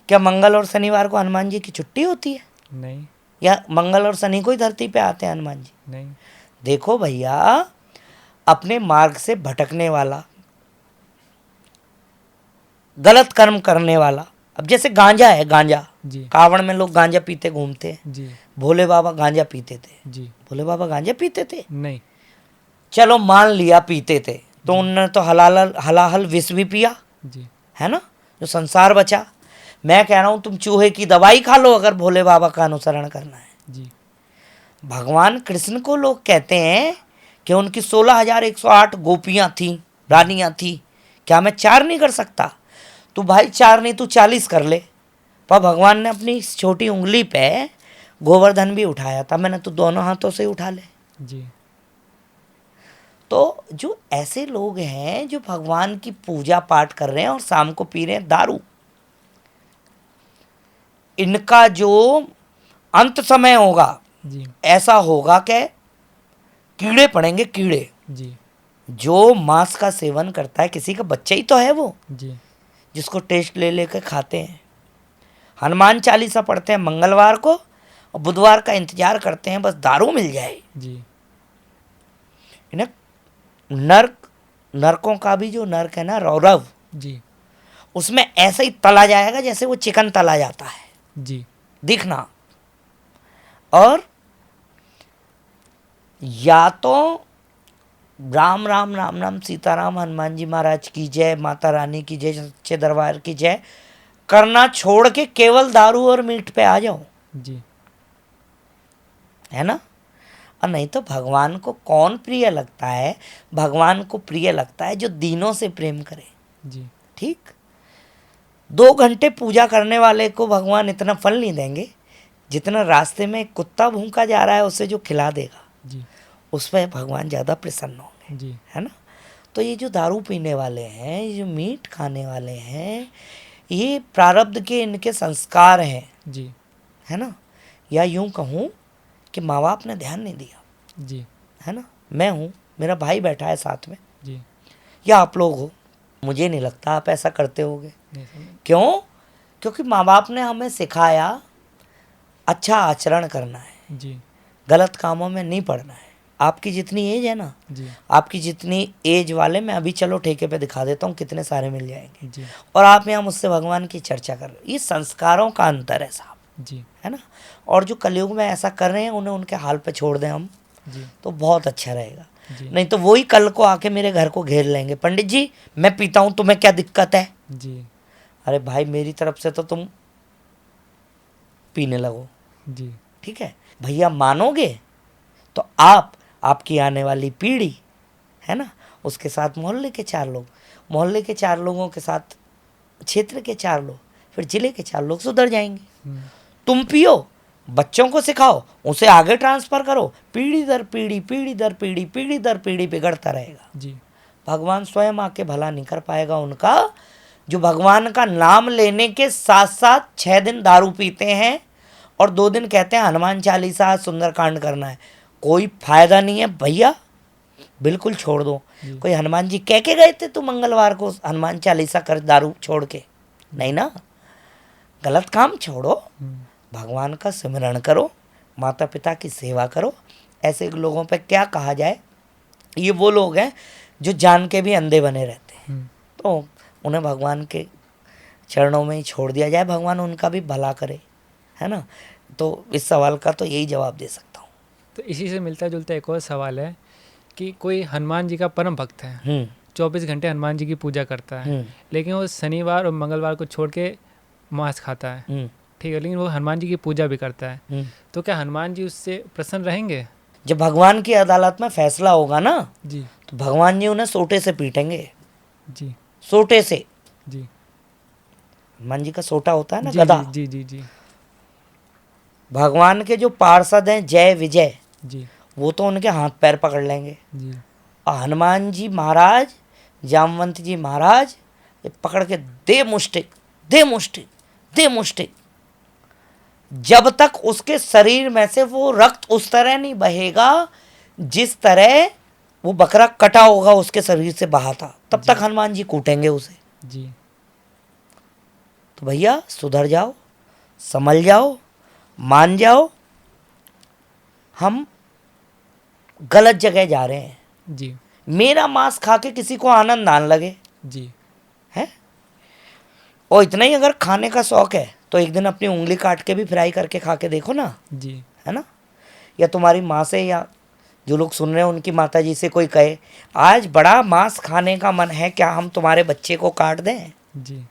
क्या मंगल और शनिवार को हनुमान जी की छुट्टी होती है? नहीं या मंगल और शनि को ही धरती पे आते हैं हनुमान जी? नहीं। देखो भैया, अपने मार्ग से भटकने वाला, गलत कर्म करने वाला, अब जैसे गांजा है, गांजा जी कावड़ में लोग गांजा पीते घूमते हैं। जी भोले बाबा गांजा पीते थे? जी भोले बाबा गांजा पीते थे? नहीं। चलो मान लिया पीते थे, तो उन्होंने तो हलाहल विष भी पिया, जी है ना, जो संसार बचा। मैं कह रहा हूं तुम चूहे की दवाई खा लो अगर भोले बाबा का अनुसरण करना है। जी भगवान कृष्ण को लोग कहते हैं कि उनकी 16,108 गोपियां थीं, रानियां थीं, क्या मैं 4 नहीं कर सकता? तू भाई 4 नहीं तू 40 कर ले। पर भगवान ने अपनी इस छोटी उंगली पे गोवर्धन भी उठाया था, मैंने तो दोनों हाथों से उठा ले। जी तो जो ऐसे लोग हैं जो भगवान की पूजा पाठ कर रहे हैं और शाम को पी रहे हैं दारू, इनका जो अंत समय होगा जी ऐसा होगा कि कीड़े पड़ेंगे, कीड़े। जी जो मांस का सेवन करता है, किसी का बच्चा ही तो है वो, जी जिसको टेस्ट ले लेकर खाते हैं। हनुमान चालीसा पढ़ते हैं मंगलवार को और बुधवार का इंतजार करते हैं बस दारू मिल जाए। जी इन्हें नरकों का भी जो नरक है ना, रौरव, जी उसमें ऐसा ही तला जाएगा जैसे वो चिकन तला जाता है, जी दिखना। और या तो राम राम राम राम सीताराम, हनुमान जी महाराज की जय, माता रानी की जय, सच्चे दरबार की जय करना छोड़ के केवल दारू और मीट पे आ जाओ, जी है ना। और नहीं तो भगवान को कौन प्रिय लगता है? भगवान को प्रिय लगता है जो दीनों से प्रेम करे। जी ठीक, 2 घंटे पूजा करने वाले को भगवान इतना फल नहीं देंगे जितना रास्ते में कुत्ता भूखा जा रहा है उसे जो खिला देगा, जी उस पर भगवान ज़्यादा प्रसन्न होंगे, जी है ना। तो ये जो दारू पीने वाले हैं, ये जो मीट खाने वाले हैं, ये प्रारब्ध के इनके संस्कार हैं, जी है ना। या यूं कहूँ कि माँ बाप ने ध्यान नहीं दिया, जी है ना। मैं हूँ, मेरा भाई बैठा है साथ में, जी या आप लोग हो, मुझे नहीं लगता आप ऐसा करते होगे। नहीं समझ। क्यों? क्योंकि माँ बाप ने हमें सिखाया अच्छा आचरण करना है, जी गलत कामों में नहीं पड़ना है। आपकी जितनी एज है ना, जी आपकी जितनी एज वाले मैं अभी चलो ठेके पे दिखा देता हूँ कितने सारे मिल जाएंगे, जी और आप यहाँ मुझसे भगवान की चर्चा कर रहे हो। ये संस्कारों का अंतर है साहब, जी है ना। और जो कलयुग में ऐसा कर रहे हैं उन्हें उनके हाल पे छोड़ दें हम, जी तो बहुत अच्छा रहेगा। जी नहीं तो वही कल को आके मेरे घर को घेर लेंगे, पंडित जी मैं पीता हूँ तुम्हें क्या दिक्कत है? जी अरे भाई मेरी तरफ से तो तुम पीने लगो, जी ठीक है भैया। मानोगे तो आप, आपकी आने वाली पीढ़ी, है ना, उसके साथ मोहल्ले के 4 लोग, मोहल्ले के 4 लोगों के साथ क्षेत्र के 4 लोग, फिर जिले के 4 लोग सुधर जाएंगे। तुम पियो, बच्चों को सिखाओ, उसे आगे ट्रांसफ़र करो, पीढ़ी दर पीढ़ी, पीढ़ी दर पीढ़ी, पीढ़ी दर पीढ़ी बिगड़ता रहेगा। जी भगवान स्वयं आके भला नहीं कर पाएगा उनका जो भगवान का नाम लेने के साथ साथ 6 दिन दारू पीते हैं और 2 दिन कहते हैं हनुमान चालीसा सुंदरकांड करना है। कोई फायदा नहीं है भैया, बिल्कुल छोड़ दो। कोई हनुमान जी कह के गए थे तू मंगलवार को हनुमान चालीसा कर दारू छोड़ के? नहीं ना, गलत काम छोड़ो। भगवान का सिमरन करो, माता पिता की सेवा करो। ऐसे लोगों पे क्या कहा जाए, ये वो लोग हैं जो जान के भी अंधे बने रहते हैं, तो उन्हें भगवान के चरणों में ही छोड़ दिया जाए, भगवान उनका भी भला करे, है ना। तो इस सवाल का तो यही जवाब दे सकता हूँ। तो इसी से मिलता जुलता एक और सवाल है कि कोई हनुमान जी का परम भक्त है, 24 घंटे हनुमान जी की पूजा करता है, लेकिन वो शनिवार और मंगलवार को छोड़ के मांस खाता है, ठीक है, लेकिन वो हनुमान जी की पूजा भी करता है, तो क्या हनुमान जी उससे प्रसन्न रहेंगे? जब भगवान की अदालत में फैसला होगा ना, जी तो भगवान जी उन्हें सोटे से पीटेंगे, जी सोटे से। जी हनुमान जी का सोटा होता है ना, जी गदा। जी जी जी भगवान के जो पार्षद हैं जय विजय, जी वो तो उनके हाथ पैर पकड़ लेंगे, जी और हनुमान जी महाराज, जामवंत जी महाराज, ये पकड़ के दे मुष्टिक, दे मुष्टिक, दे मुष्टिक। जब तक उसके शरीर में से वो रक्त उस तरह नहीं बहेगा जिस तरह वो बकरा कटा होगा उसके शरीर से बहा था, तब तक हनुमान जी कूटेंगे उसे। जी तो भैया सुधर जाओ, संभल जाओ, मान जाओ, हम गलत जगह जा रहे हैं। जी मेरा मांस खा के किसी को आनंद ना लगे, जी है। और इतना ही अगर खाने का शौक है तो एक दिन अपनी उंगली काट के भी फ्राई करके खा के देखो ना, जी है ना। या तुम्हारी माँ से, या जो लोग सुन रहे हैं उनकी माता जी से कोई कहे आज बड़ा मांस खाने का मन है, क्या हम तुम्हारे बच्चे को काट दें? जी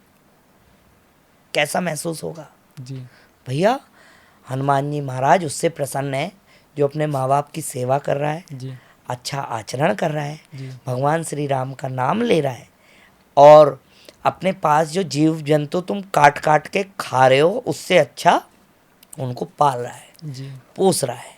कैसा महसूस होगा? जी भैया हनुमान जी महाराज उससे प्रसन्न है जो अपने माँ बाप की सेवा कर रहा है, जी अच्छा आचरण कर रहा है, जी भगवान श्री राम का नाम ले रहा है, और अपने पास जो जीव जंतु तुम काट काट के खा रहे हो उससे अच्छा उनको पाल रहा है, जी पोस रहा है,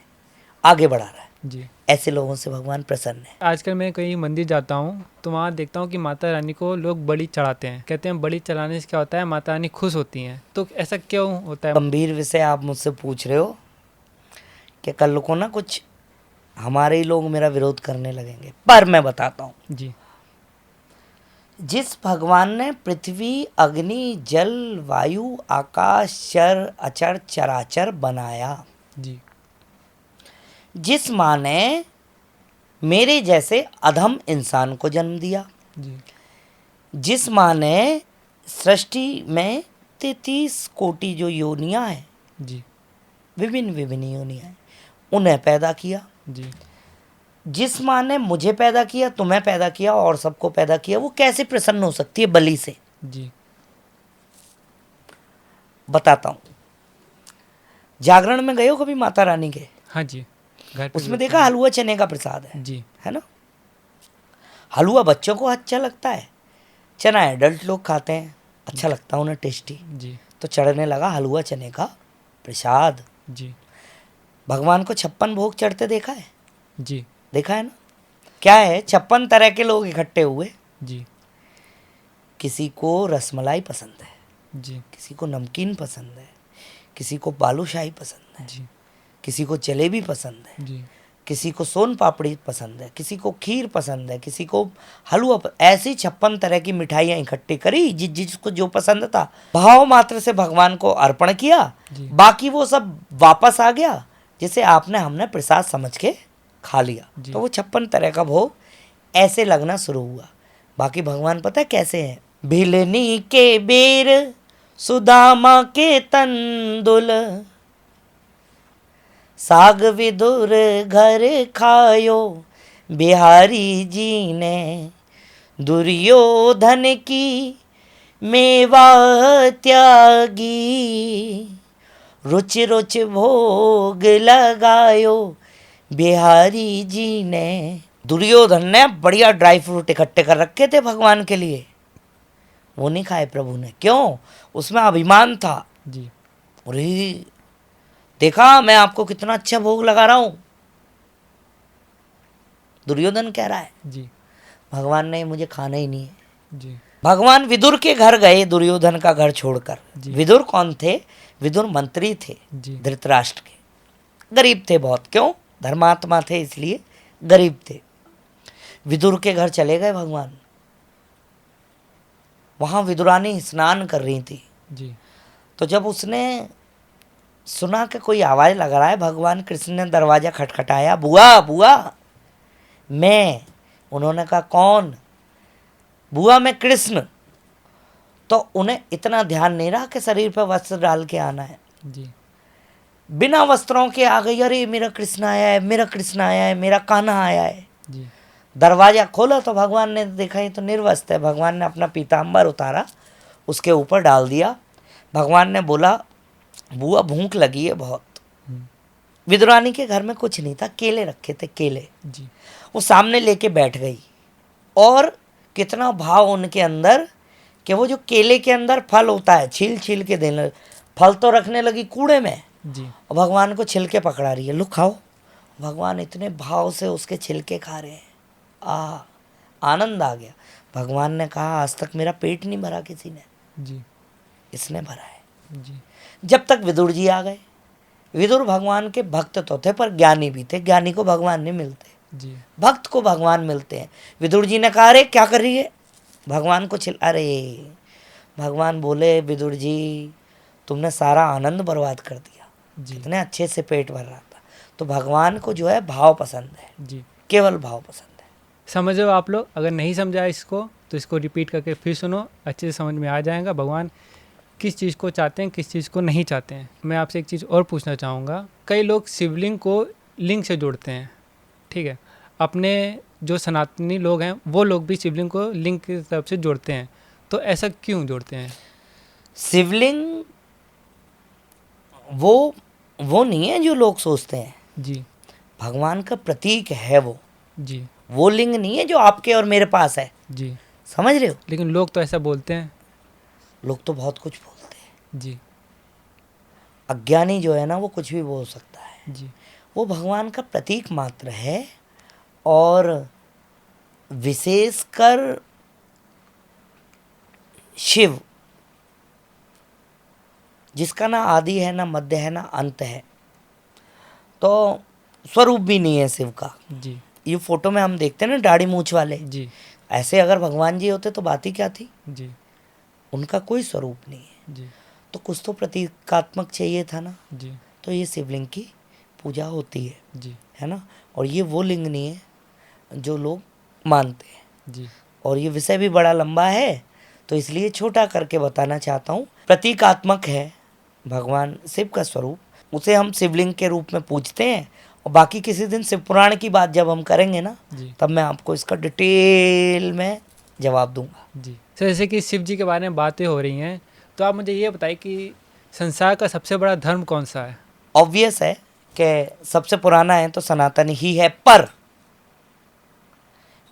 आगे बढ़ा रहा है। जी ऐसे लोगों से भगवान प्रसन्न है। आजकल मैं कहीं मंदिर जाता हूँ तो वहाँ देखता हूँ कि माता रानी को लोग बलि चढ़ाते हैं, कहते हैं बलि चढ़ाने से क्या होता है, माता रानी खुश होती हैं, तो ऐसा क्यों होता है? गंभीर विषय आप मुझसे पूछ रहे हो कि कल को ना कुछ हमारे ही लोग मेरा विरोध करने लगेंगे, पर मैं बताता हूँ। जी जिस भगवान ने पृथ्वी, अग्नि, जल, वायु, आकाश, चर अचर चराचर बनाया, जी जिस माँ ने मेरे जैसे अधम इंसान को जन्म दिया, जी जिस माँ ने सृष्टि में 33 कोटि जो योनियाँ हैं, जी विभिन्न विभिन्न योनियाँ हैं, उन्हें पैदा किया, जी जिस माँ ने मुझे पैदा किया, तुम्हें पैदा किया और सबको पैदा किया, वो कैसे प्रसन्न हो सकती है बलि से? जी बताता हूँ। जागरण में गए हो कभी माता रानी के? हाँ जी, घर पे उसमें भी देखा हलवा चने का प्रसाद जी है ना। हलवा बच्चों को अच्छा लगता है, चना एडल्ट लोग खाते हैं, अच्छा लगता है उन्हें, टेस्टी। जी तो चढ़ने लगा हलवा चने का प्रसाद। जी भगवान को 56 भोग चढ़ते देखा है? जी देखा है ना। क्या है, 56 तरह के लोग इकट्ठे हुए, जी किसी को रसमलाई पसंद है, जी किसी को नमकीन पसंद है, किसी को बालूशाही पसंद है, जी किसी को जलेबी पसंद है, जी किसी को सोन पापड़ी पसंद है, किसी को खीर पसंद है, किसी को हलवा ऐसी 56 तरह की मिठाइयाँ इकट्ठी करी, जिसको जो पसंद था भाव मात्र से भगवान को अर्पण किया, बाकी वो सब वापस आ गया जिसे आपने हमने प्रसाद समझ के खा लिया। तो वो 56 तरह का भोग ऐसे लगना शुरू हुआ। बाकी भगवान पता है कैसे हैं? भिलनी के बेर सुदामा के तंदुल, साग विदुर घर खायो बिहारी जी ने, दुर्योधन की मेवा त्यागी, रुचि रुचि भोग लगायो बिहारी जी ने। दुर्योधन ने बढ़िया ड्राई फ्रूट इकट्ठे कर रखे थे भगवान के लिए, वो नहीं खाए प्रभु ने। क्यों? उसमें अभिमान था। जी अरे देखा मैं आपको कितना अच्छा भोग लगा रहा हूं, दुर्योधन कह रहा है। जी भगवान ने मुझे खाना ही नहीं है। जी भगवान विदुर के घर गए दुर्योधन का घर छोड़कर। विदुर कौन थे? विदुर मंत्री थे जी धृतराष्ट्र के, गरीब थे बहुत। क्यों? धर्मात्मा थे इसलिए गरीब थे। विदुर के घर चले गए भगवान, वहां विदुरानी स्नान कर रही थी। जी तो जब उसने सुना कि कोई आवाज़ लग रहा है। भगवान कृष्ण ने दरवाज़ा खटखटाया, बुआ बुआ। मैं, उन्होंने कहा कौन? बुआ मैं कृष्ण। तो उन्हें इतना ध्यान नहीं रहा कि शरीर पर वस्त्र डाल के आना है, जी बिना वस्त्रों के आ गई। अरे मेरा कृष्ण आया है, मेरा कृष्ण आया है, मेरा कान्हा आया है। जी दरवाज़ा खोला तो भगवान ने देखा ये तो निर्वस्त्र है। भगवान ने अपना पीताम्बर उतारा, उसके ऊपर डाल दिया। भगवान ने बोला बुआ भूख लगी है बहुत। विदुरानी के घर में कुछ नहीं था, केले रखे थे, केले। जी वो सामने लेके बैठ गई, और कितना भाव उनके अंदर कि वो जो केले के अंदर फल होता है छील छील के देने, फल तो रखने लगी कूड़े में, जी और भगवान को छिलके पकड़ा रही है, लो खाओ। भगवान इतने भाव से उसके छिलके खा रहे हैं। आनंद आ गया। भगवान ने कहा आज तक मेरा पेट नहीं भरा किसी ने, जी इसने भरा है। जी जब तक विदुर जी आ गए। विदुर भगवान के भक्त तो थे पर ज्ञानी भी थे। ज्ञानी को भगवान नहीं मिलते, जी भक्त को भगवान मिलते हैं। विदुर जी ने कहा अरे क्या कर रही है? भगवान को अरे भगवान बोले विदुर जी तुमने सारा आनंद बर्बाद कर दिया। जी इतने अच्छे से पेट भर रहा था। तो भगवान को जो है भाव पसंद है, जी केवल भाव पसंद है। समझ लो आप लोग। अगर नहीं समझा इसको तो इसको रिपीट करके फिर सुनो, अच्छे से समझ में आ जाएगा भगवान किस चीज़ को चाहते हैं, किस चीज़ को नहीं चाहते हैं। मैं आपसे एक चीज़ और पूछना चाहूँगा। कई लोग शिवलिंग को लिंग से जोड़ते हैं, ठीक है। अपने जो सनातनी लोग हैं वो लोग भी शिवलिंग को लिंग की तरफ से जोड़ते हैं, तो ऐसा क्यों जोड़ते हैं? शिवलिंग वो नहीं है जो लोग सोचते हैं। जी भगवान का प्रतीक है जी वो लिंग नहीं है जो आपके और मेरे पास है। जी समझ रहे हो? लेकिन लोग तो ऐसा बोलते हैं। लोग तो बहुत कुछ बोलते हैं। जी अज्ञानी जो है ना वो कुछ भी बोल सकता है। जी वो भगवान का प्रतीक मात्र है। और विशेषकर शिव, जिसका ना आदि है ना मध्य है ना अंत है, तो स्वरूप भी नहीं है शिव का। जी ये फोटो में हम देखते हैं ना दाढ़ी मूछ वाले, जी ऐसे अगर भगवान जी होते तो बात ही क्या थी। जी उनका कोई स्वरूप नहीं है, जी तो कुछ तो प्रतीकात्मक चाहिए था ना। जी तो ये शिवलिंग की पूजा होती जी है ना। और ये वो लिंग नहीं है जो लोग मानते हैं। जी और ये विषय भी बड़ा लंबा है, तो इसलिए छोटा करके बताना चाहता हूँ। प्रतीकात्मक है भगवान शिव का स्वरूप, उसे हम शिवलिंग के रूप में पूजते हैं। और बाकी किसी दिन शिव पुराण की बात जब हम करेंगे ना, जी तब मैं आपको इसका डिटेल में जवाब दूंगा। जी। तो जैसे कि शिव जी के बारे में बातें हो रही हैं, तो आप मुझे ये बताइए कि संसार का सबसे बड़ा धर्म कौन सा है? ऑब्वियस है कि सबसे पुराना है तो सनातन ही है, पर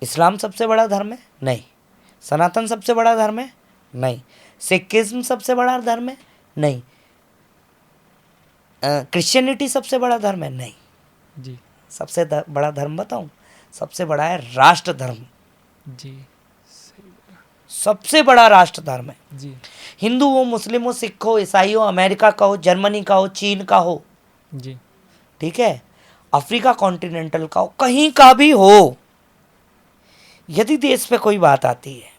इस्लाम सबसे बड़ा धर्म है? नहीं। सनातन सबसे बड़ा धर्म है? नहीं। सिखिज्म सबसे बड़ा धर्म है? नहीं। क्रिश्चियनिटी सबसे बड़ा धर्म है? नहीं। जी सबसे बड़ा धर्म बताऊं? सबसे बड़ा है राष्ट्र धर्म। जी सबसे बड़ा राष्ट्र धर्म है। जी हिंदू हो, मुस्लिम हो, सिख हो, ईसाई हो, अमेरिका का हो, जर्मनी का हो, चीन का हो, जी ठीक है, अफ्रीका कॉन्टिनेंटल का हो, कहीं का भी हो, यदि देश पे कोई बात आती है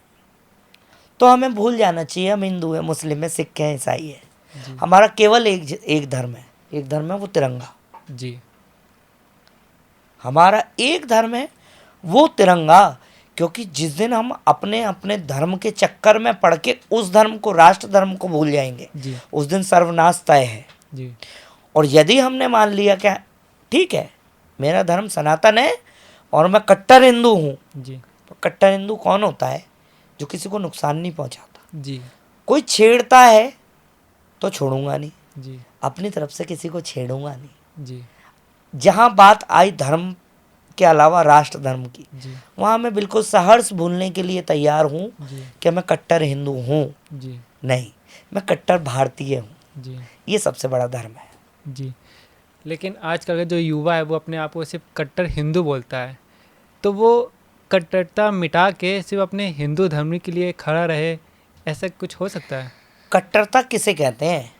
तो हमें भूल जाना चाहिए हम हिंदू हैं, मुस्लिम हैं, सिख हैं, ईसाई हैं। हमारा केवल एक धर्म है। एक धर्म है वो तिरंगा। जी हमारा एक धर्म है वो तिरंगा। क्योंकि जिस दिन हम अपने अपने धर्म के चक्कर में पड़ के उस धर्म को, राष्ट्र धर्म को भूल जाएंगे, जी उस दिन सर्वनाश तय है। जी और यदि हमने मान लिया क्या ठीक है मेरा धर्म सनातन है और मैं कट्टर हिंदू हूँ, जी तो कट्टर हिंदू कौन होता है? जो किसी को नुकसान नहीं पहुँचाता। जी कोई छेड़ता है तो छोड़ूंगा नहीं, जी अपनी तरफ से किसी को छेड़ूंगा नहीं। जी जहाँ बात आई धर्म के अलावा राष्ट्र धर्म की, जी वहाँ मैं बिल्कुल सहर्ष भूलने के लिए तैयार हूँ जी कि मैं कट्टर हिंदू हूँ। जी नहीं, मैं कट्टर भारतीय हूँ। जी ये सबसे बड़ा धर्म है। जी। लेकिन आजकल का जो युवा है वो अपने आप को सिर्फ कट्टर हिंदू बोलता है, तो वो कट्टरता मिटा के सिर्फ अपने हिंदू धर्म के लिए खड़ा रहे, ऐसा कुछ हो सकता है? कट्टरता किसे कहते हैं?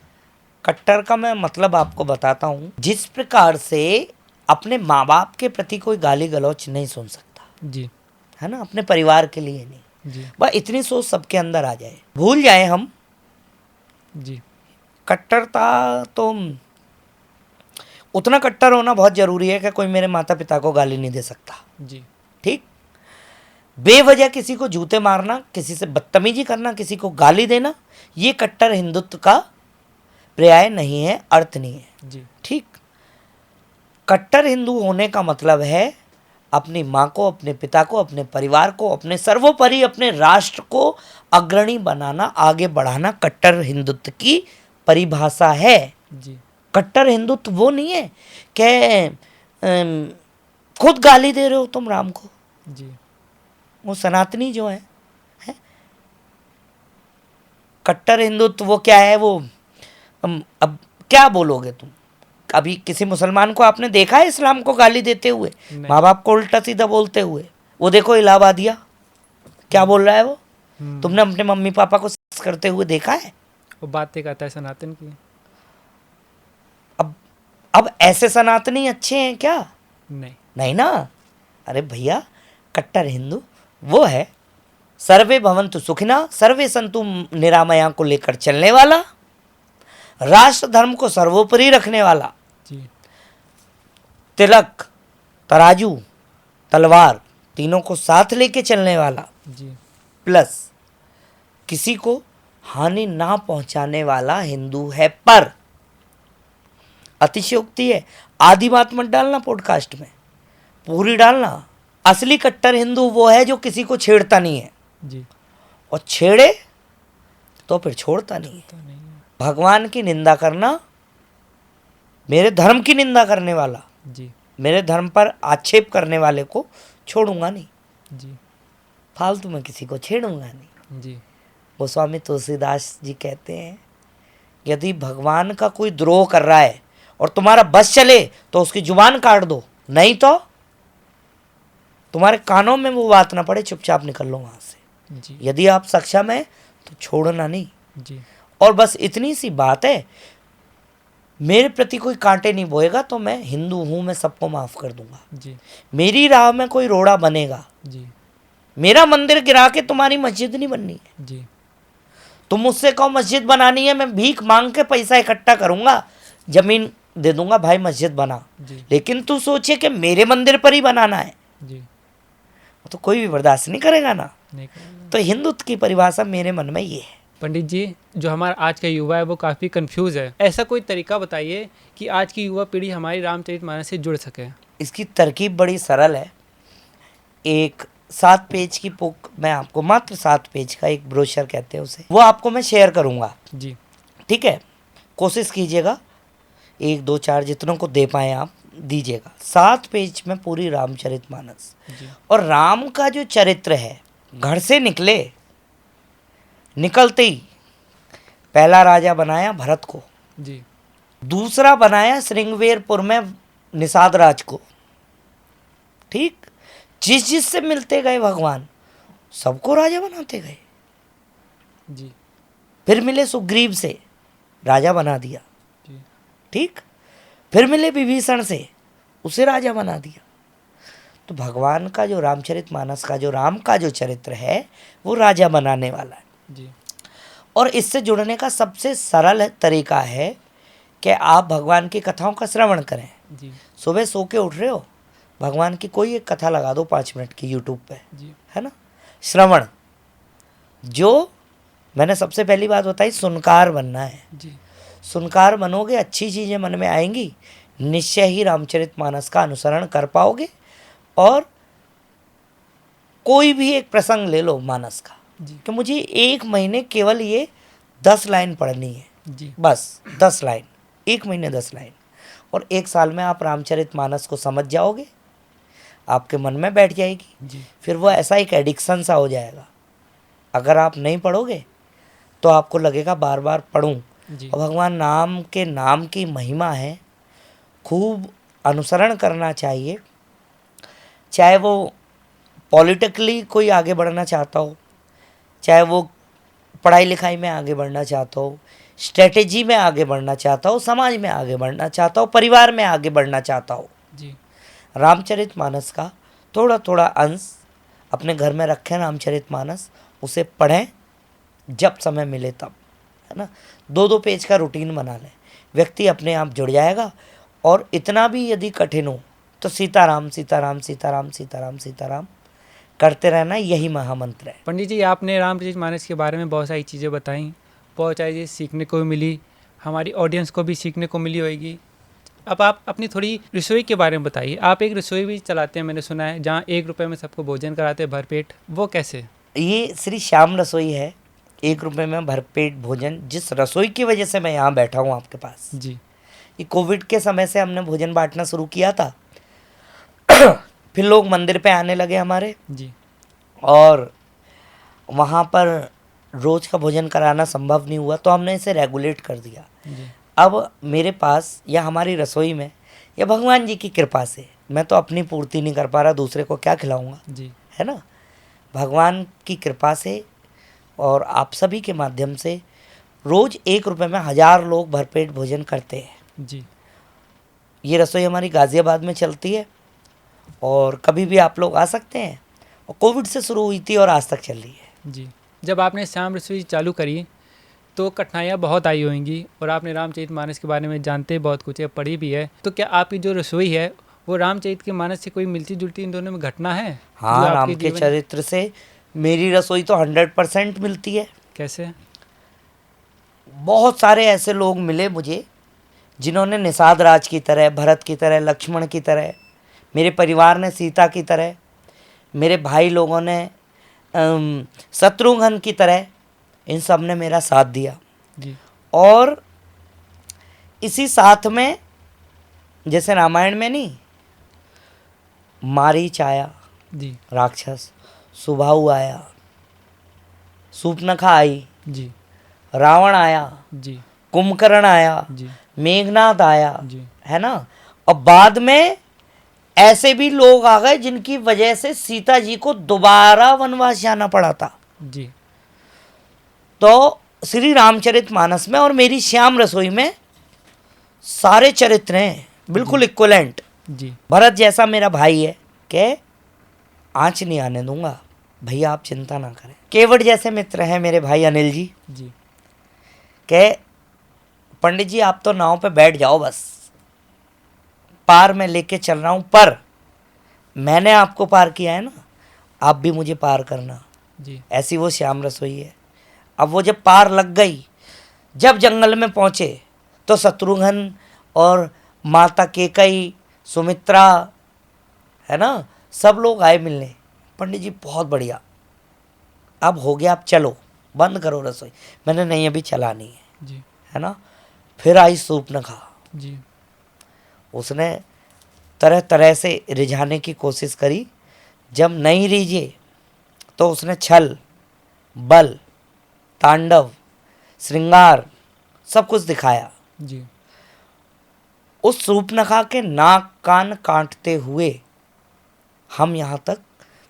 कट्टर का मैं मतलब आपको बताता हूँ। जिस प्रकार से अपने माँ बाप के प्रति कोई गाली गलौच नहीं सुन सकता, जी है ना, अपने परिवार के लिए नहीं, जी बस इतनी सोच सबके अंदर आ जाए, भूल जाए हम। जी कट्टरता तो उतना कट्टर होना बहुत ज़रूरी है कि कोई मेरे माता पिता को गाली नहीं दे सकता। जी ठीक, बेवजह किसी को जूते मारना, किसी से बदतमीजी करना, किसी को गाली देना, ये कट्टर हिंदुत्व का पर्याय नहीं है, अर्थ नहीं है। जी ठीक, कट्टर हिंदू होने का मतलब है अपनी माँ को, अपने पिता को, अपने परिवार को, अपने सर्वोपरि अपने राष्ट्र को अग्रणी बनाना, आगे बढ़ाना कट्टर हिंदुत्व की परिभाषा है। जी कट्टर हिंदुत्व वो नहीं है कि खुद गाली दे रहे हो तुम राम को। जी वो सनातनी जो है कट्टर हिंदुत्व वो क्या है? वो अब क्या बोलोगे तुम? अभी किसी मुसलमान को आपने देखा है इस्लाम को गाली देते हुए, नहीं। माँ बाप को उल्टा सीधा बोलते हुए? वो देखो इलाहाबादिया क्या बोल रहा है वो। तुमने अपने मम्मी पापा को सेक्स करते हुए देखा है? वो बातें करता है सनातन की। अब ऐसे सनातनी अच्छे हैं क्या? नहीं। नहीं ना। अरे भैया, कट्टर हिंदू वो है सर्वे भवन्तु सुखिना, सर्वे संतु निरामया को लेकर चलने वाला, राष्ट्र धर्म को सर्वोपरि रखने वाला, जी तिलक, तराजू, तलवार तीनों को साथ लेके चलने वाला, जी प्लस किसी को हानि ना पहुंचाने वाला हिंदू है। पर अतिशयोक्ति है, आधी बात मत डालना पॉडकास्ट में, पूरी डालना। असली कट्टर हिंदू वो है जो किसी को छेड़ता नहीं है, जी और छेड़े तो फिर छोड़ता नहीं है। तो नहीं है। भगवान की निंदा करना, मेरे धर्म की निंदा करने वाला, जी मेरे धर्म पर आक्षेप करने वाले को छोड़ूंगा नहीं, जी फालतू में किसी को छेड़ूंगा नहीं। जी गोस्वामी तुलसीदास जी कहते हैं, यदि भगवान का कोई द्रोह कर रहा है और तुम्हारा बस चले तो उसकी जुबान काट दो, नहीं तो तुम्हारे कानों में वो बात ना पड़े, चुपचाप निकल लो वहां से। जी यदि आप सक्षम है तो छोड़ना नहीं। जी और बस इतनी सी बात है, मेरे प्रति कोई कांटे नहीं बोएगा तो मैं हिंदू हूं, मैं सबको माफ कर दूंगा। जी मेरी राह में कोई रोड़ा बनेगा, जी मेरा मंदिर गिरा के तुम्हारी मस्जिद नहीं बननी है। जी तुम मुझसे कहो मस्जिद बनानी है, मैं भीख मांग के पैसा इकट्ठा करूंगा, जमीन दे दूंगा, भाई मस्जिद बना। जी लेकिन तू सोचे कि मेरे मंदिर पर ही बनाना है, जी तो कोई भी बर्दाश्त नहीं करेगा ना। नहीं करेगा। तो हिंदुत्व की परिभाषा मेरे मन में ये है। पंडित जी, जो हमारा आज का युवा है वो काफ़ी कंफ्यूज है, ऐसा कोई तरीका बताइए कि आज की युवा पीढ़ी हमारी रामचरितमानस से जुड़ सके। इसकी तरकीब बड़ी सरल है। एक 7 पेज की बुक मैं आपको, मात्र 7 पेज का एक ब्रोशर कहते हैं उसे, वो आपको मैं शेयर करूंगा। जी ठीक है, कोशिश कीजिएगा 1 2 4 जितनों को दे पाए आप दीजिएगा। 7 पेज में पूरी रामचरितमानस, जी और राम का जो चरित्र है, घर से निकलते ही पहला राजा बनाया भरत को, जी दूसरा बनाया श्रृंगवेरपुर में निषाद राज को। ठीक, जिस जिससे मिलते गए भगवान सबको राजा बनाते गए। जी फिर मिले सुग्रीव से, राजा बना दिया। जी ठीक, फिर मिले विभीषण से, उसे राजा बना दिया। तो भगवान का जो रामचरितमानस का जो राम का जो चरित्र है वो राजा बनाने वाला है। जी और इससे जुड़ने का सबसे सरल तरीका है कि आप भगवान की कथाओं का श्रवण करें। जी सुबह सो के उठ रहे हो, भगवान की कोई एक कथा लगा दो 5 मिनट की यूट्यूब पे, जी है ना। श्रवण, जो मैंने सबसे पहली बात बताई, सुनकार बनना है। जी सुनकार बनोगे, अच्छी चीज़ें मन में आएंगी, निश्चय ही रामचरितमानस का अनुसरण कर पाओगे। और कोई भी एक प्रसंग ले लो मानस का, जी कि मुझे 1 महीने केवल ये 10 लाइन पढ़नी है, जी बस 10 लाइन, 1 महीने 10 लाइन, और 1 साल में आप रामचरितमानस को समझ जाओगे, आपके मन में बैठ जाएगी। जी फिर वो ऐसा एक एडिक्शन सा हो जाएगा। अगर आप नहीं पढ़ोगे तो आपको लगेगा बार बार पढ़ूं। जी और भगवान नाम के नाम की महिमा है, खूब अनुसरण करना चाहिए। चाहे वो पॉलिटिकली कोई आगे बढ़ना चाहता हो, चाहे वो पढ़ाई लिखाई में आगे बढ़ना चाहता हो, स्ट्रेटेजी में आगे बढ़ना चाहता हो, समाज में आगे बढ़ना चाहता हो, परिवार में आगे बढ़ना चाहता हो, जी रामचरितमानस का थोड़ा थोड़ा अंश अपने घर में रखें। रामचरितमानस उसे पढ़ें जब समय मिले तब, है ना। 2-2 पेज का रूटीन बना लें, व्यक्ति अपने आप जुड़ जाएगा और इतना भी यदि कठिन हो तो सीताराम सीताराम सीताराम सीताराम सीताराम करते रहना, यही महामंत्र है। पंडित जी, आपने रामचरितमानस के बारे में बहुत सारी चीज़ें बताई, बहुत सारी चीज़ें सीखने को भी मिली, हमारी ऑडियंस को भी सीखने को मिली होगी। अब आप अपनी थोड़ी रसोई के बारे में बताइए। आप एक रसोई भी चलाते हैं, मैंने सुना है, जहाँ 1 रुपये में सबको भोजन कराते हैं भरपेट, वो कैसे? ये श्री श्याम रसोई है, 1 रुपये में भरपेट भोजन। जिस रसोई की वजह से मैं यहाँ बैठा हूँ आपके पास, जी ये कोविड के समय से हमने भोजन बांटना शुरू किया था। फिर लोग मंदिर पे आने लगे हमारे, जी और वहाँ पर रोज़ का भोजन कराना संभव नहीं हुआ, तो हमने इसे रेगुलेट कर दिया। जी अब मेरे पास या हमारी रसोई में या भगवान जी की कृपा से, मैं तो अपनी पूर्ति नहीं कर पा रहा, दूसरे को क्या खिलाऊंगा, जी है ना। भगवान की कृपा से और आप सभी के माध्यम से रोज़ 1 रुपये में 1000 लोग भरपेट भोजन करते हैं। जी ये रसोई हमारी गाज़ियाबाद में चलती है, और कभी भी आप लोग आ सकते हैं। और कोविड से शुरू हुई थी और आज तक चल रही है। जी। जब आपने श्याम रसोई चालू करी तो कठिनाइयाँ बहुत आई होंगी, और आपने रामचरितमानस के बारे में जानते बहुत कुछ है, पढ़ी भी है, तो क्या आपकी जो रसोई है वो रामचरित के मानस से कोई मिलती जुलती इन दोनों में घटना है? जो हाँ, आपके राम के जीवन- चरित्र से मेरी रसोई तो 100% मिलती है। कैसे? बहुत सारे ऐसे लोग मिले मुझे जिन्होंने निषाद राज की तरह, भरत की तरह, लक्ष्मण की तरह, मेरे परिवार ने सीता की तरह, मेरे भाई लोगों ने शत्रुघ्न की तरह, इन सब ने मेरा साथ दिया। जी और इसी साथ में, जैसे रामायण में नहीं, मारीच आया जी राक्षस, सुबाहु आया, सूर्पनखा आई, जी रावण आया, जी कुंभकर्ण आया, जी मेघनाद आया, जी है ना। और बाद में ऐसे भी लोग आ गए जिनकी वजह से सीता जी को दोबारा वनवास जाना पड़ा था। जी तो श्री रामचरितमानस में और मेरी श्याम रसोई में सारे चरित्र हैं, बिल्कुल इक्वलेंट। जी भरत जैसा मेरा भाई है, के आँच नहीं आने दूंगा, भैया आप चिंता ना करें। केवट जैसे मित्र हैं मेरे भाई अनिल जी, जी के पंडित जी आप तो नाव पे बैठ जाओ, बस पार में लेके चल रहा हूँ, पर मैंने आपको पार किया है ना, आप भी मुझे पार करना। जी ऐसी वो श्याम रसोई है। अब वो जब पार लग गई, जब जंगल में पहुँचे तो शत्रुघ्न और माता केकई, सुमित्रा, है ना, सब लोग आए मिलने। पंडित जी बहुत बढ़िया, अब हो गया, अब चलो बंद करो रसोई। मैंने नहीं, अभी चलानी है, जी है ना। फिर आई सूर्पनखा, जी उसने तरह तरह से रिझाने की कोशिश करी। जब नहीं रिझे तो उसने छल, बल, तांडव, श्रृंगार सब कुछ दिखाया। जी उस सूर्पनखा के नाक कान काटते हुए हम यहाँ तक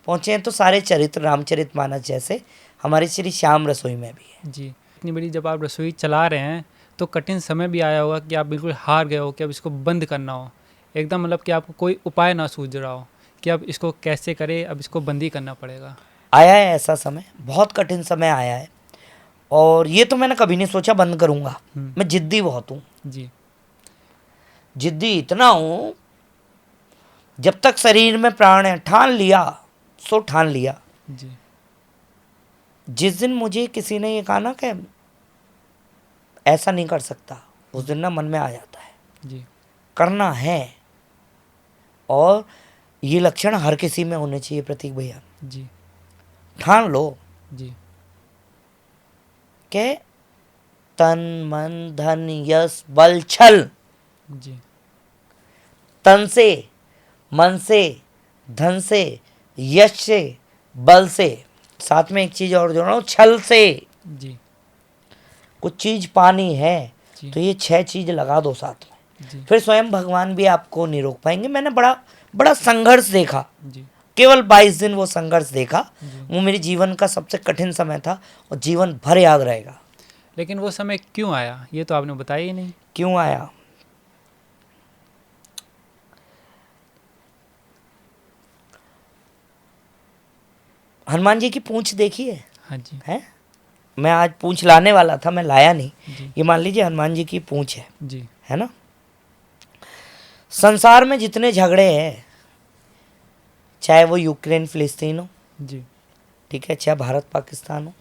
पहुँचे हैं। तो सारे चरित्र रामचरितमानस जैसे हमारी श्री श्याम रसोई में भी है। जी। इतनी बड़ी जब आप रसोई चला रहे हैं तो कठिन समय भी आया होगा कि आप बिल्कुल हार गए हो, कि अब इसको बंद करना हो एकदम, मतलब कि आपको कोई उपाय ना सूझ रहा हो कि अब इसको कैसे करें, अब इसको बंद ही करना पड़ेगा? आया है ऐसा समय, बहुत कठिन समय आया है, और ये तो मैंने कभी नहीं सोचा बंद करूँगा। मैं जिद्दी बहुत हूँ, जी जिद्दी इतना हूँ, जब तक शरीर में प्राण है ठान लिया सो ठान लिया। जी जिस दिन मुझे किसी ने ये कहा ना कि ऐसा नहीं कर सकता, उस दिन ना मन में आ जाता है जी करना है। और ये लक्षण हर किसी में होने चाहिए प्रतीक भैया। जी ठान लो जी के तन मन धन यश बल छल, जी तन से, मन से, धन से, यश से, बल से, साथ में एक चीज और जोड़ रहा हूँ, छल से। जी कुछ चीज पानी है जी तो ये 6 चीज लगा दो साथ में, जी फिर स्वयं भगवान भी आपको नहीं रोक पाएंगे। मैंने बड़ा बड़ा संघर्ष देखा, जी केवल 22 दिन वो संघर्ष देखा। जी। वो मेरे जीवन का सबसे कठिन समय था और जीवन भर याद रहेगा। लेकिन वो समय क्यों आया ये तो आपने बताया ही नहीं। क्यों आया? हनुमान जी की पूंछ देखी है? हाँ जी है, मैं आज पूंछ लाने वाला था, मैं लाया नहीं। जी ये मान लीजिए हनुमान जी की पूंछ जी है ना। संसार में जितने झगड़े हैं, चाहे वो यूक्रेन फिलिस्तीन हो, जी ठीक है, चाहे भारत पाकिस्तान हो,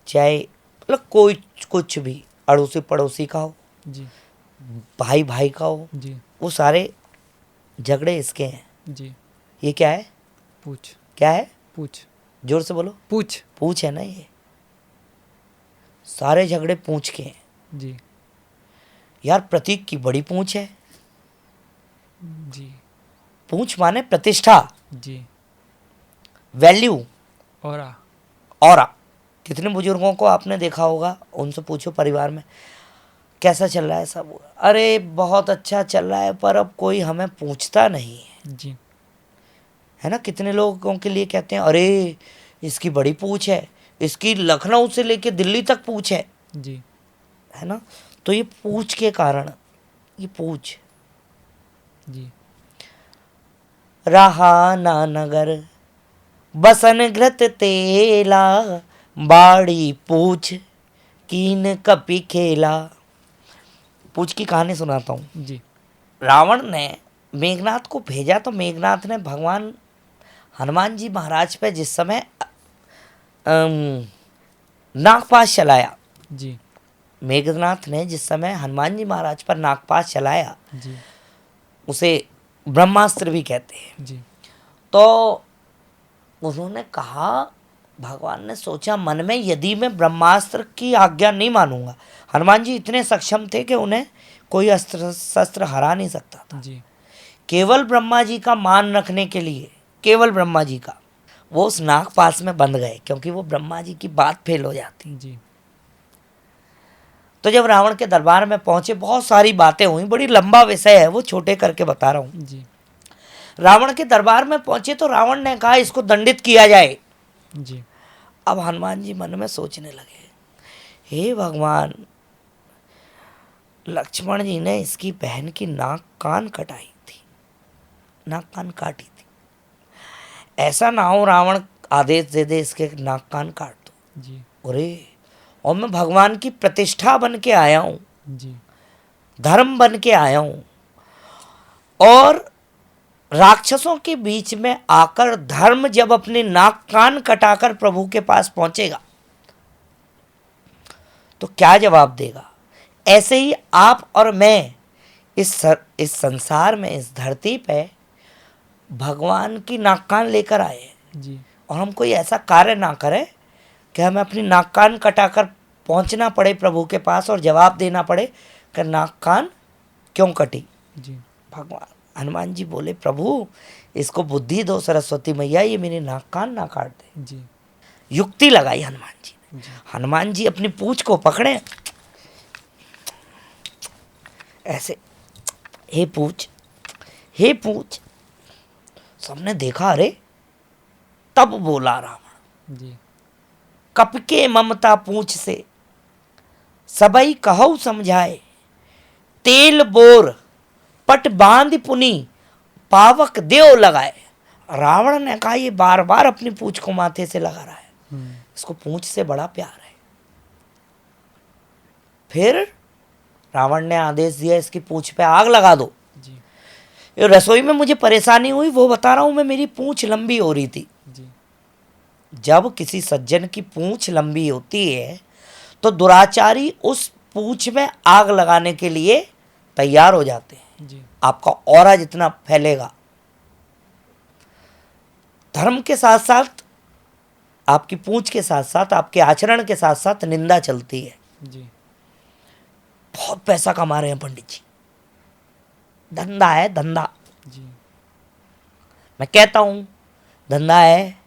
चाहे मतलब कोई कुछ भी अड़ोसी पड़ोसी का हो, जी भाई भाई का हो, जी वो सारे झगड़े इसके हैं। जी। ये क्या है? पूछ क्या है? पूछ जोर से बोलो। पूछ। पूछ है ना, ये सारे झगड़े पूछ के हैं। जी यार प्रतीक की बड़ी पूछ है। जी पूछ माने प्रतिष्ठा, जी। वैल्यू, और ऑरा। कितने बुजुर्गों को आपने देखा होगा, उनसे पूछो परिवार में कैसा चल रहा है सब, अरे बहुत अच्छा चल रहा है, पर अब कोई हमें पूछता नहीं है, जी है ना। कितने लोगों के लिए कहते हैं अरे इसकी बड़ी पूछ है, इसकी लखनऊ से लेके दिल्ली तक पूछ जी है ना। तो ये पूछ के कारण, ये पूछ जी रहा ना नगर बसन घृत तेला, बाड़ी पूछ कीन कपि खेला। पूछ की कहानी सुनाता हूँ। जी रावण ने मेघनाथ को भेजा, तो मेघनाथ ने भगवान हनुमान जी महाराज पे जिस समय नागपाश चलाया, जी मेघनाथ ने जिस समय हनुमान जी महाराज पर नागपाश चलाया, जी उसे ब्रह्मास्त्र भी कहते हैं। जी तो उन्होंने कहा, भगवान ने सोचा मन में, यदि मैं ब्रह्मास्त्र की आज्ञा नहीं मानूंगा, हनुमान जी इतने सक्षम थे कि उन्हें कोई अस्त्र शस्त्र हरा नहीं सकता था। जी केवल ब्रह्मा जी का मान रखने के लिए, केवल ब्रह्मा जी का, वो उस नागपाश में बंध गए, क्योंकि वो ब्रह्मा जी की बात फेल हो जाती। जी तो जब रावण के दरबार में पहुंचे, बहुत सारी बातें हुई, बड़ी लंबा विषय है, वो छोटे करके बता रहा हूँ। जी रावण के दरबार में पहुंचे तो रावण ने कहा इसको दंडित किया जाए। जी अब हनुमान जी मन में सोचने लगे, हे भगवान, लक्ष्मण जी ने इसकी बहन की नाक कान कटाई थी, नाक कान काटी थी, ऐसा ना हो रावण आदेश दे दे इसके नाक कान काट दो। जी अरे, और मैं भगवान की प्रतिष्ठा बन के आया हूँ, जी धर्म बन के आया हूँ, और राक्षसों के बीच में आकर धर्म जब अपने नाक कान कटाकर प्रभु के पास पहुंचेगा तो क्या जवाब देगा। ऐसे ही आप और मैं इस संसार में, इस धरती पे भगवान की नाक कान लेकर आए हैं, जी और हम कोई ऐसा कार्य ना करें कि हमें अपनी नाक कान कटाकर पहुंचना पड़े प्रभु के पास और जवाब देना पड़े कि नाक कान क्यों कटी। जी भगवान हनुमान जी बोले, प्रभु इसको बुद्धि दो सरस्वती मैया, ये मेरे नाक कान ना काट दे। जी युक्ति लगाई हनुमान जी ने। जी हनुमान जी अपनी पूंछ को पकड़े, ऐसे, हे पूंछ, हे पूंछ। सबने देखा, अरे, तब बोला रावण, जी कपके ममता पूंछ से सबई कहऊ समझाए, तेल बोर पट बांध पुनी पावक देव लगाए। रावण ने कहा, ये बार बार अपनी पूंछ को माथे से लगा रहा है, इसको पूंछ से बड़ा प्यार है। फिर रावण ने आदेश दिया, इसकी पूंछ पे आग लगा दो। जी ये रसोई में मुझे परेशानी हुई, वो बता रहा हूं मैं, मेरी पूंछ लंबी हो रही थी। जी जब किसी सज्जन की पूंछ लंबी होती है तो दुराचारी उस पूंछ में आग लगाने के लिए तैयार हो जाते हैं। जी आपका ऑरा जितना फैलेगा, धर्म के साथ साथ, आपकी पूंछ के साथ साथ, आपके आचरण के साथ साथ निंदा चलती है। जी बहुत पैसा कमा रहे हैं पंडित जी, धंधा है, धंधा। जी मैं कहता हूं धंधा है,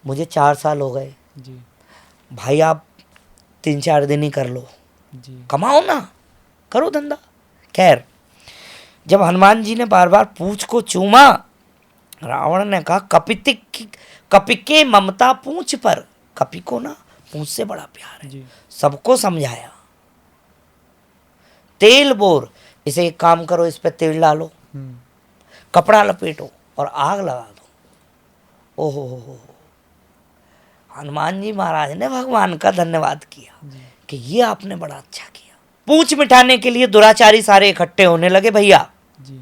मुझे 4 साल हो गए, जी भाई आप 3-4 दिन ही कर लो, जी कमाओ ना, करो धंधा। खैर, जब हनुमान जी ने बार बार पूंछ को चूमा, रावण ने कहा, कपिके ममता पूंछ पर, कपि को ना पूंछ से बड़ा प्यार है। जी सबको समझाया, तेल बोर, इसे एक काम करो, इस पे तेल डालो, कपड़ा लपेटो और आग लगा दो। ओहो हो, हनुमान जी महाराज ने भगवान का धन्यवाद किया कि ये आपने बड़ा अच्छा किया। पूंछ मिटाने के लिए दुराचारी सारे इकट्ठे होने लगे, भैया जी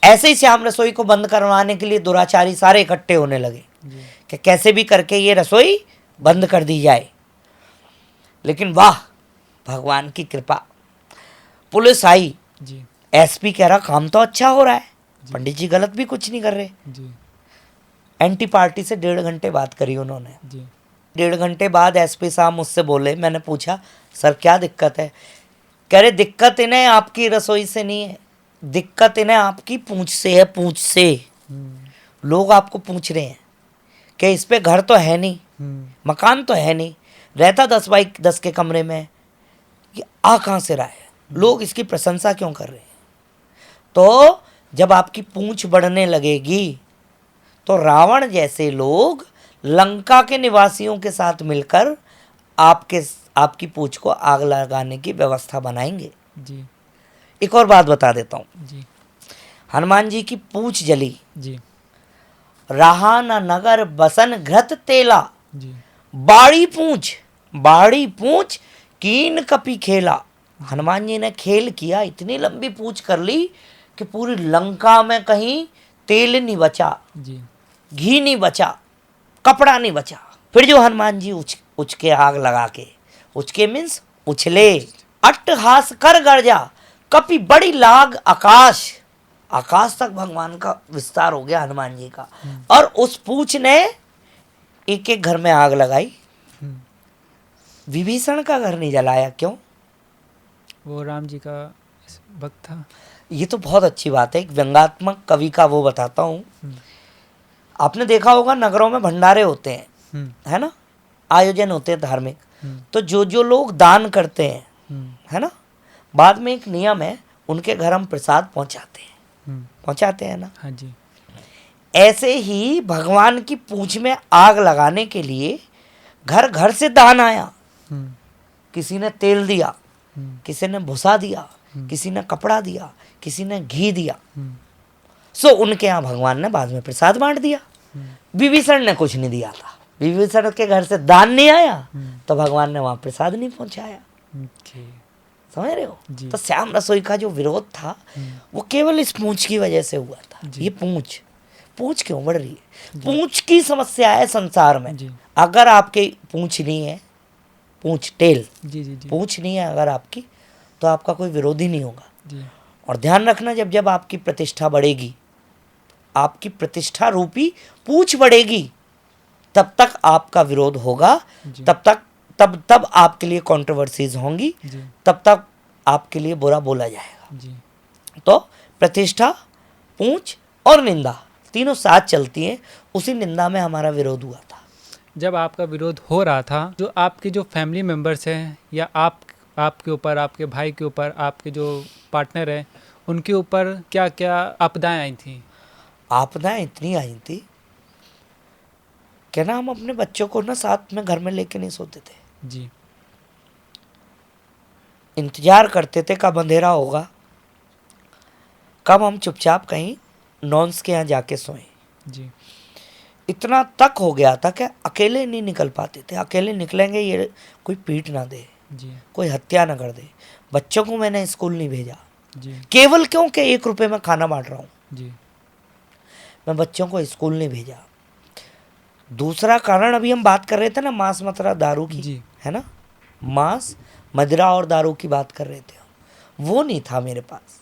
ऐसे ही श्याम रसोई को बंद करवाने के लिए दुराचारी सारे इकट्ठे होने लगे जी कि कैसे भी करके ये रसोई बंद कर दी जाए। लेकिन वाह, भगवान की कृपा, पुलिस आई, जी एसपी कह रहा काम तो अच्छा हो रहा है, पंडित जी गलत भी कुछ नहीं कर रहे। जी एंटी पार्टी से 1.5 घंटे बात करी उन्होंने। जी 1.5 घंटे बाद एसपी साहब मुझसे बोले, मैंने पूछा सर क्या दिक्कत है? कह रहे दिक्कत इन्हें आपकी रसोई से नहीं है, दिक्कत इन्हें आपकी पूंछ से है, पूंछ से। लोग आपको पूछ रहे हैं कि इस पे घर तो है नहीं, मकान तो है नहीं, रहता 10 बाई 10 के कमरे में, ये आ कहाँ से रहा है, लोग इसकी प्रशंसा क्यों कर रहे हैं? तो जब आपकी पूंछ बढ़ने लगेगी तो रावण जैसे लोग लंका के निवासियों के साथ मिलकर आपकी पूंछ को आग लगाने की व्यवस्था बनाएंगे। जी एक और बात बता देता हूँ, जी हनुमान जी की पूंछ जली, जी रहा न नगर बसन घृत तेला, जी बाड़ी पूंछ कीन कपि खेला। हनुमान जी ने खेल किया, इतनी लंबी पूंछ कर ली कि पूरी लंका में कहीं तेल नहीं बचा, जी घी नहीं बचा, कपड़ा नहीं बचा। फिर जो हनुमान जी उचके आग लगा के, उचके मीन्स उछले, अट्टहास कर गर्जा, कपि बड़ी लाग आकाश, आकाश तक भगवान का विस्तार हो गया हनुमान जी का। और उस पूंछ ने एक एक घर में आग लगाई, विभीषण का घर नहीं जलाया, क्यों? वो राम जी का भक्त था। ये तो बहुत अच्छी बात है, एक व्यंग्यात्मक कवि का वो बताता हूँ। आपने देखा होगा नगरों में भंडारे होते हैं, है ना, आयोजन होते हैं धार्मिक, तो जो जो लोग दान करते हैं, है ना, बाद में एक नियम है, उनके घर हम प्रसाद पहुंचाते हैं ना। हाँ जी। ऐसे ही भगवान की पूंछ में आग लगाने के लिए घर घर से दान आया, किसी ने तेल दिया, किसी ने भुसा दिया, किसी ने कपड़ा दिया, किसी ने घी दिया। सो उनके यहाँ भगवान ने बाद में प्रसाद बांट दिया। विभीषण ने कुछ नहीं दिया था, विभीषण के घर से दान नहीं आया तो भगवान ने वहाँ प्रसाद नहीं पहुँचाया। समझ रहे हो? तो श्याम रसोई का जो विरोध था वो केवल इस पूंछ की वजह से हुआ था। ये पूंछ क्यों बढ़ रही है? पूंछ की समस्या है संसार में। अगर आपके पूंछ नहीं है, पूंछ टेल, पूंछ नहीं है अगर आपकी, तो आपका कोई विरोधी नहीं होगा। और ध्यान रखना, जब जब आपकी प्रतिष्ठा बढ़ेगी, आपकी प्रतिष्ठा रूपी पूंछ बढ़ेगी, तब तक आपका विरोध होगा, तब आपके लिए कंट्रोवर्सीज होंगी, तब तक आपके लिए बुरा बोला जाएगा। तो प्रतिष्ठा, पूंछ और निंदा तीनों साथ चलती हैं। उसी निंदा में हमारा विरोध हुआ था। जब आपका विरोध हो रहा था, जो आपके जो फैमिली मेंबर्स हैं या आपके ऊपर, आपके भाई के ऊपर, आपके जो पार्टनर हैं, उनके ऊपर क्या क्या आपदाएं आई थी? आपदाएं इतनी आई थी कि ना हम अपने बच्चों को ना साथ में घर में लेके नहीं सोते थे। जी। इंतजार करते थे कब अंधेरा होगा, कब हम चुपचाप कहीं नॉन्स के यहाँ जाके सोएं। जी। इतना तक हो गया था कि अकेले नहीं निकल पाते थे। अकेले निकलेंगे ये कोई पीट ना दे, कोई हत्या ना कर दे। बच्चों को मैंने स्कूल नहीं भेजा, केवल क्यों कि 1 रुपये में खाना बांट रहा हूँ, मैं बच्चों को स्कूल नहीं भेजा। दूसरा कारण, अभी हम बात कर रहे थे ना मांस मदिरा दारू की, है ना, मांस मदिरा और दारू की बात कर रहे थे, वो नहीं था मेरे पास।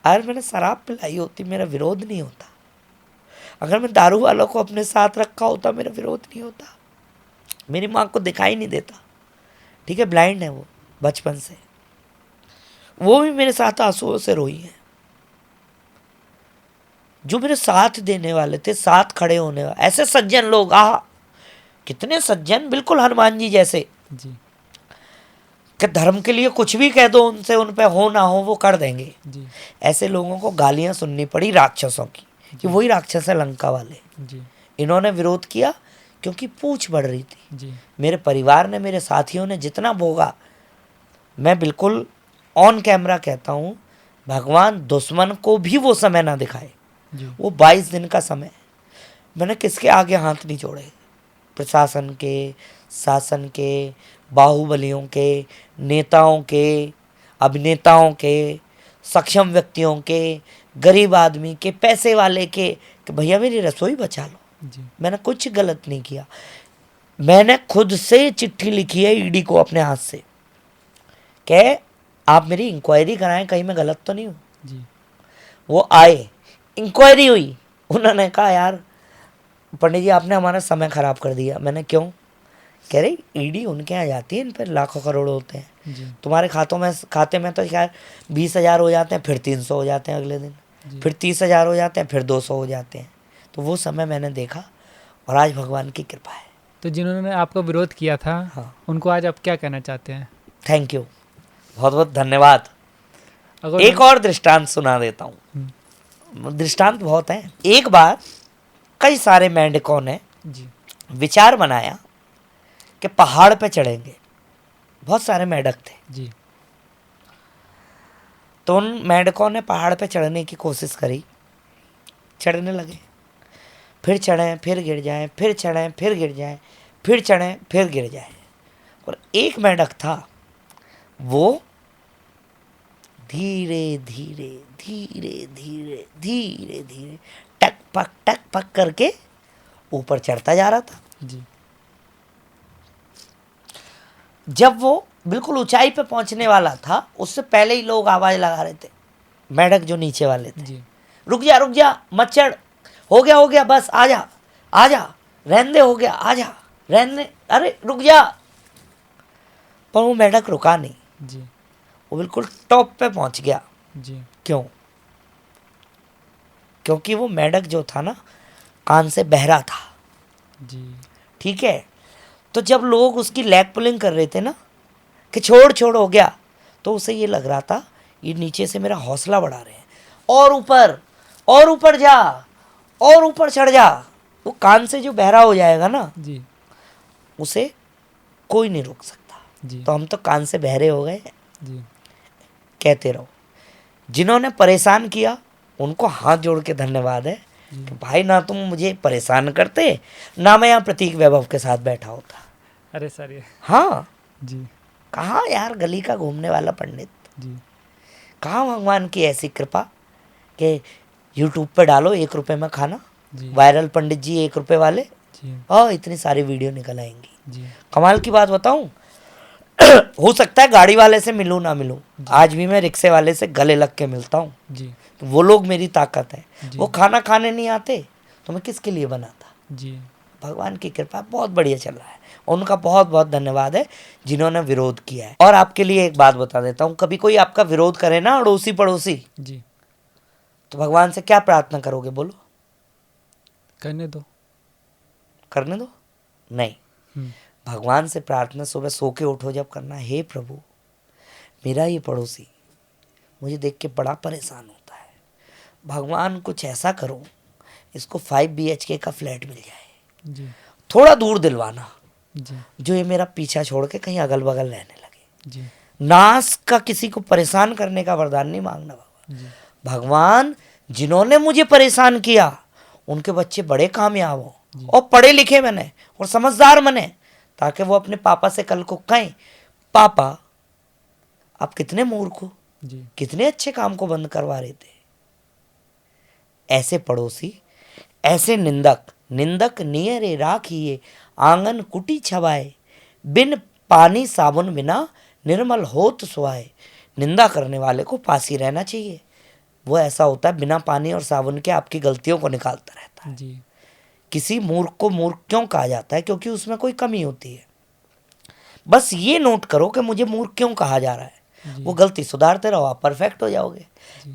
अगर मैंने शराब पिलाई होती मेरा विरोध नहीं होता, अगर मैं दारू वालों को अपने साथ रखा होता मेरा विरोध नहीं होता। मेरी माँ को दिखाई नहीं देता, ठीक है, ब्लाइंड है वो बचपन से, वो भी मेरे साथ आंसुओं से रोई है। जो मेरे साथ देने वाले थे, साथ खड़े होने वाले, ऐसे सज्जन लोग, कितने सज्जन, बिल्कुल हनुमान जी जैसे, कि धर्म के लिए कुछ भी कह दो उनसे, उन पे हो ना हो वो कर देंगे। ऐसे लोगों को गालियां सुननी पड़ी राक्षसों की, कि वही राक्षस है लंका वाले। इन्होंने विरोध किया क्योंकि पूंछ बढ़ रही थी। मेरे परिवार ने, मेरे साथियों ने जितना भोगा, मैं बिल्कुल ऑन कैमरा कहता हूँ, भगवान दुश्मन को भी वो समय ना दिखाए। वो 22 दिन का समय मैंने किसके आगे हाथ नहीं जोड़े, प्रशासन के, शासन के, बाहुबलियों के, नेताओं के, अभिनेताओं के, सक्षम व्यक्तियों के, गरीब आदमी के, पैसे वाले के, कि भैया मेरी रसोई बचा लो। जी मैंने कुछ गलत नहीं किया। मैंने खुद से चिट्ठी लिखी है ईडी को अपने हाथ से, कि आप मेरी इंक्वायरी कराएं, कहीं मैं गलत तो नहीं हूँ। जी वो आए, इंक्वायरी हुई, उन्होंने कहा यार पंडित जी आपने हमारा समय खराब कर दिया। मैंने क्यों? कह रही ईडी उनके यहाँ जाती है, इन पर लाखों करोड़ होते हैं, जी तुम्हारे खाते में तो शायद 20,000 हो जाते हैं, फिर 300 हो जाते हैं अगले दिन, जी। फिर 30,000 हो जाते हैं, फिर 200 हो जाते हैं। तो वो समय मैंने देखा और आज भगवान की कृपा है। तो जिन्होंने आपका विरोध किया था, हाँ, उनको आज आप क्या कहना चाहते हैं? थैंक यू, बहुत बहुत धन्यवाद। अगर एक और दृष्टांत सुना देता हूँ। दृष्टांत बहुत हैं। एक बार कई सारे मेंढकों ने जी विचार बनाया कि पहाड़ पे चढ़ेंगे। बहुत सारे मेंढक थे, जी तो उन मेंढकों ने पहाड़ पे चढ़ने की कोशिश करी, चढ़ने लगे, फिर चढ़ें फिर गिर जाएं, फिर चढ़ें फिर गिर जाएं, फिर चढ़ें फिर गिर जाएं। और एक मेंढक था, वो धीरे धीरे धीरे धीरे धीरे धीरे टक पक करके ऊपर चढ़ता जा रहा था। जी जब वो बिल्कुल ऊंचाई पे पहुंचने वाला था, उससे पहले ही लोग आवाज लगा रहे थे, मेंढक जो नीचे वाले थे, जी रुक जा मत चढ़, हो गया बस आजा रहने दे, हो गया आजा रहने, अरे रुक जा। पर वो मेंढक रुका नहीं, जी वो बिल्कुल टॉप पे पहुंच गया। जी क्यों? क्योंकि वो मेंढक जो था ना, कान से बहरा था। जी ठीक है, तो जब लोग उसकी लेग पुलिंग कर रहे थे ना कि छोड़ हो गया, तो उसे ये लग रहा था ये नीचे से मेरा हौसला बढ़ा रहे हैं, और ऊपर जा, और ऊपर चढ़ जा। वो कान से जो बहरा हो जाएगा ना, जी उसे कोई नहीं रोक सकता। जी तो हम तो कान से बहरे हो गए। जी कहते रहो, जिन्होंने परेशान किया उनको हाथ जोड़ के धन्यवाद है कि भाई ना तुम मुझे परेशान करते, ना मैं यहाँ प्रतीक वैभव के साथ बैठा होता। अरे सर ये हाँ, जी कहाँ यार गली का घूमने वाला पंडित, जी कहाँ भगवान की ऐसी कृपा कि यूट्यूब पे डालो 1 रुपए में खाना, जी वायरल पंडित जी 1 रुपए वाले, जी और इतनी सारी वीडियो निकल आएंगी। जी कमाल की बात बताऊं, हो सकता है गाड़ी वाले से मिलूं ना मिलूं, आज भी मैं रिक्शे वाले से गले लग के मिलता हूँ। जी तो वो लोग मेरी ताकत है। जी। वो खाना खाने नहीं आते तो मैं किसके लिए बनाता। जी भगवान की कृपा बहुत बढ़िया चल रहा है, उनका बहुत बहुत धन्यवाद है जिन्होंने विरोध किया है। और आपके लिए एक बात बता देता हूँ, कभी कोई आपका विरोध करे ना, अड़ोसी पड़ोसी, जी तो भगवान से क्या प्रार्थना करोगे? बोलो, करने दो। करने दो? नहीं, भगवान से प्रार्थना सुबह सो के उठो जब करना, हे प्रभु मेरा ये पड़ोसी मुझे देख के बड़ा परेशान होता है, भगवान कुछ ऐसा करो इसको 5 BHK का फ्लैट मिल जाए, जी थोड़ा दूर दिलवाना, जी जो ये मेरा पीछा छोड़ के कहीं अगल बगल रहने लगे। जी नाश का किसी को परेशान करने का वरदान नहीं मांगना भगवान। जी भगवान जिन्होंने मुझे परेशान किया उनके बच्चे बड़े कामयाब जी। हो और पढ़े लिखे बने और समझदार बने, ताकि वो अपने पापा से कल को कहें, पापा आप कितने मूर्ख हो, जी कितने अच्छे काम को बंद करवा रहे थे। ऐसे पड़ोसी, ऐसे निंदक नियरे राखिए, आंगन कुटी छवाए, बिन पानी साबुन बिना निर्मल होत सुहाए। निंदा करने वाले को पास ही रहना चाहिए, वो ऐसा होता है बिना पानी और साबुन के आपकी गलतियों को निकालता रहता है। जी किसी मूर्ख को मूर्ख क्यों कहा जाता है? क्योंकि उसमें कोई कमी होती है। बस ये नोट करो कि मुझे मूर्ख क्यों कहा जा रहा है, वो गलती सुधारते रहो, आप परफेक्ट हो जाओगे।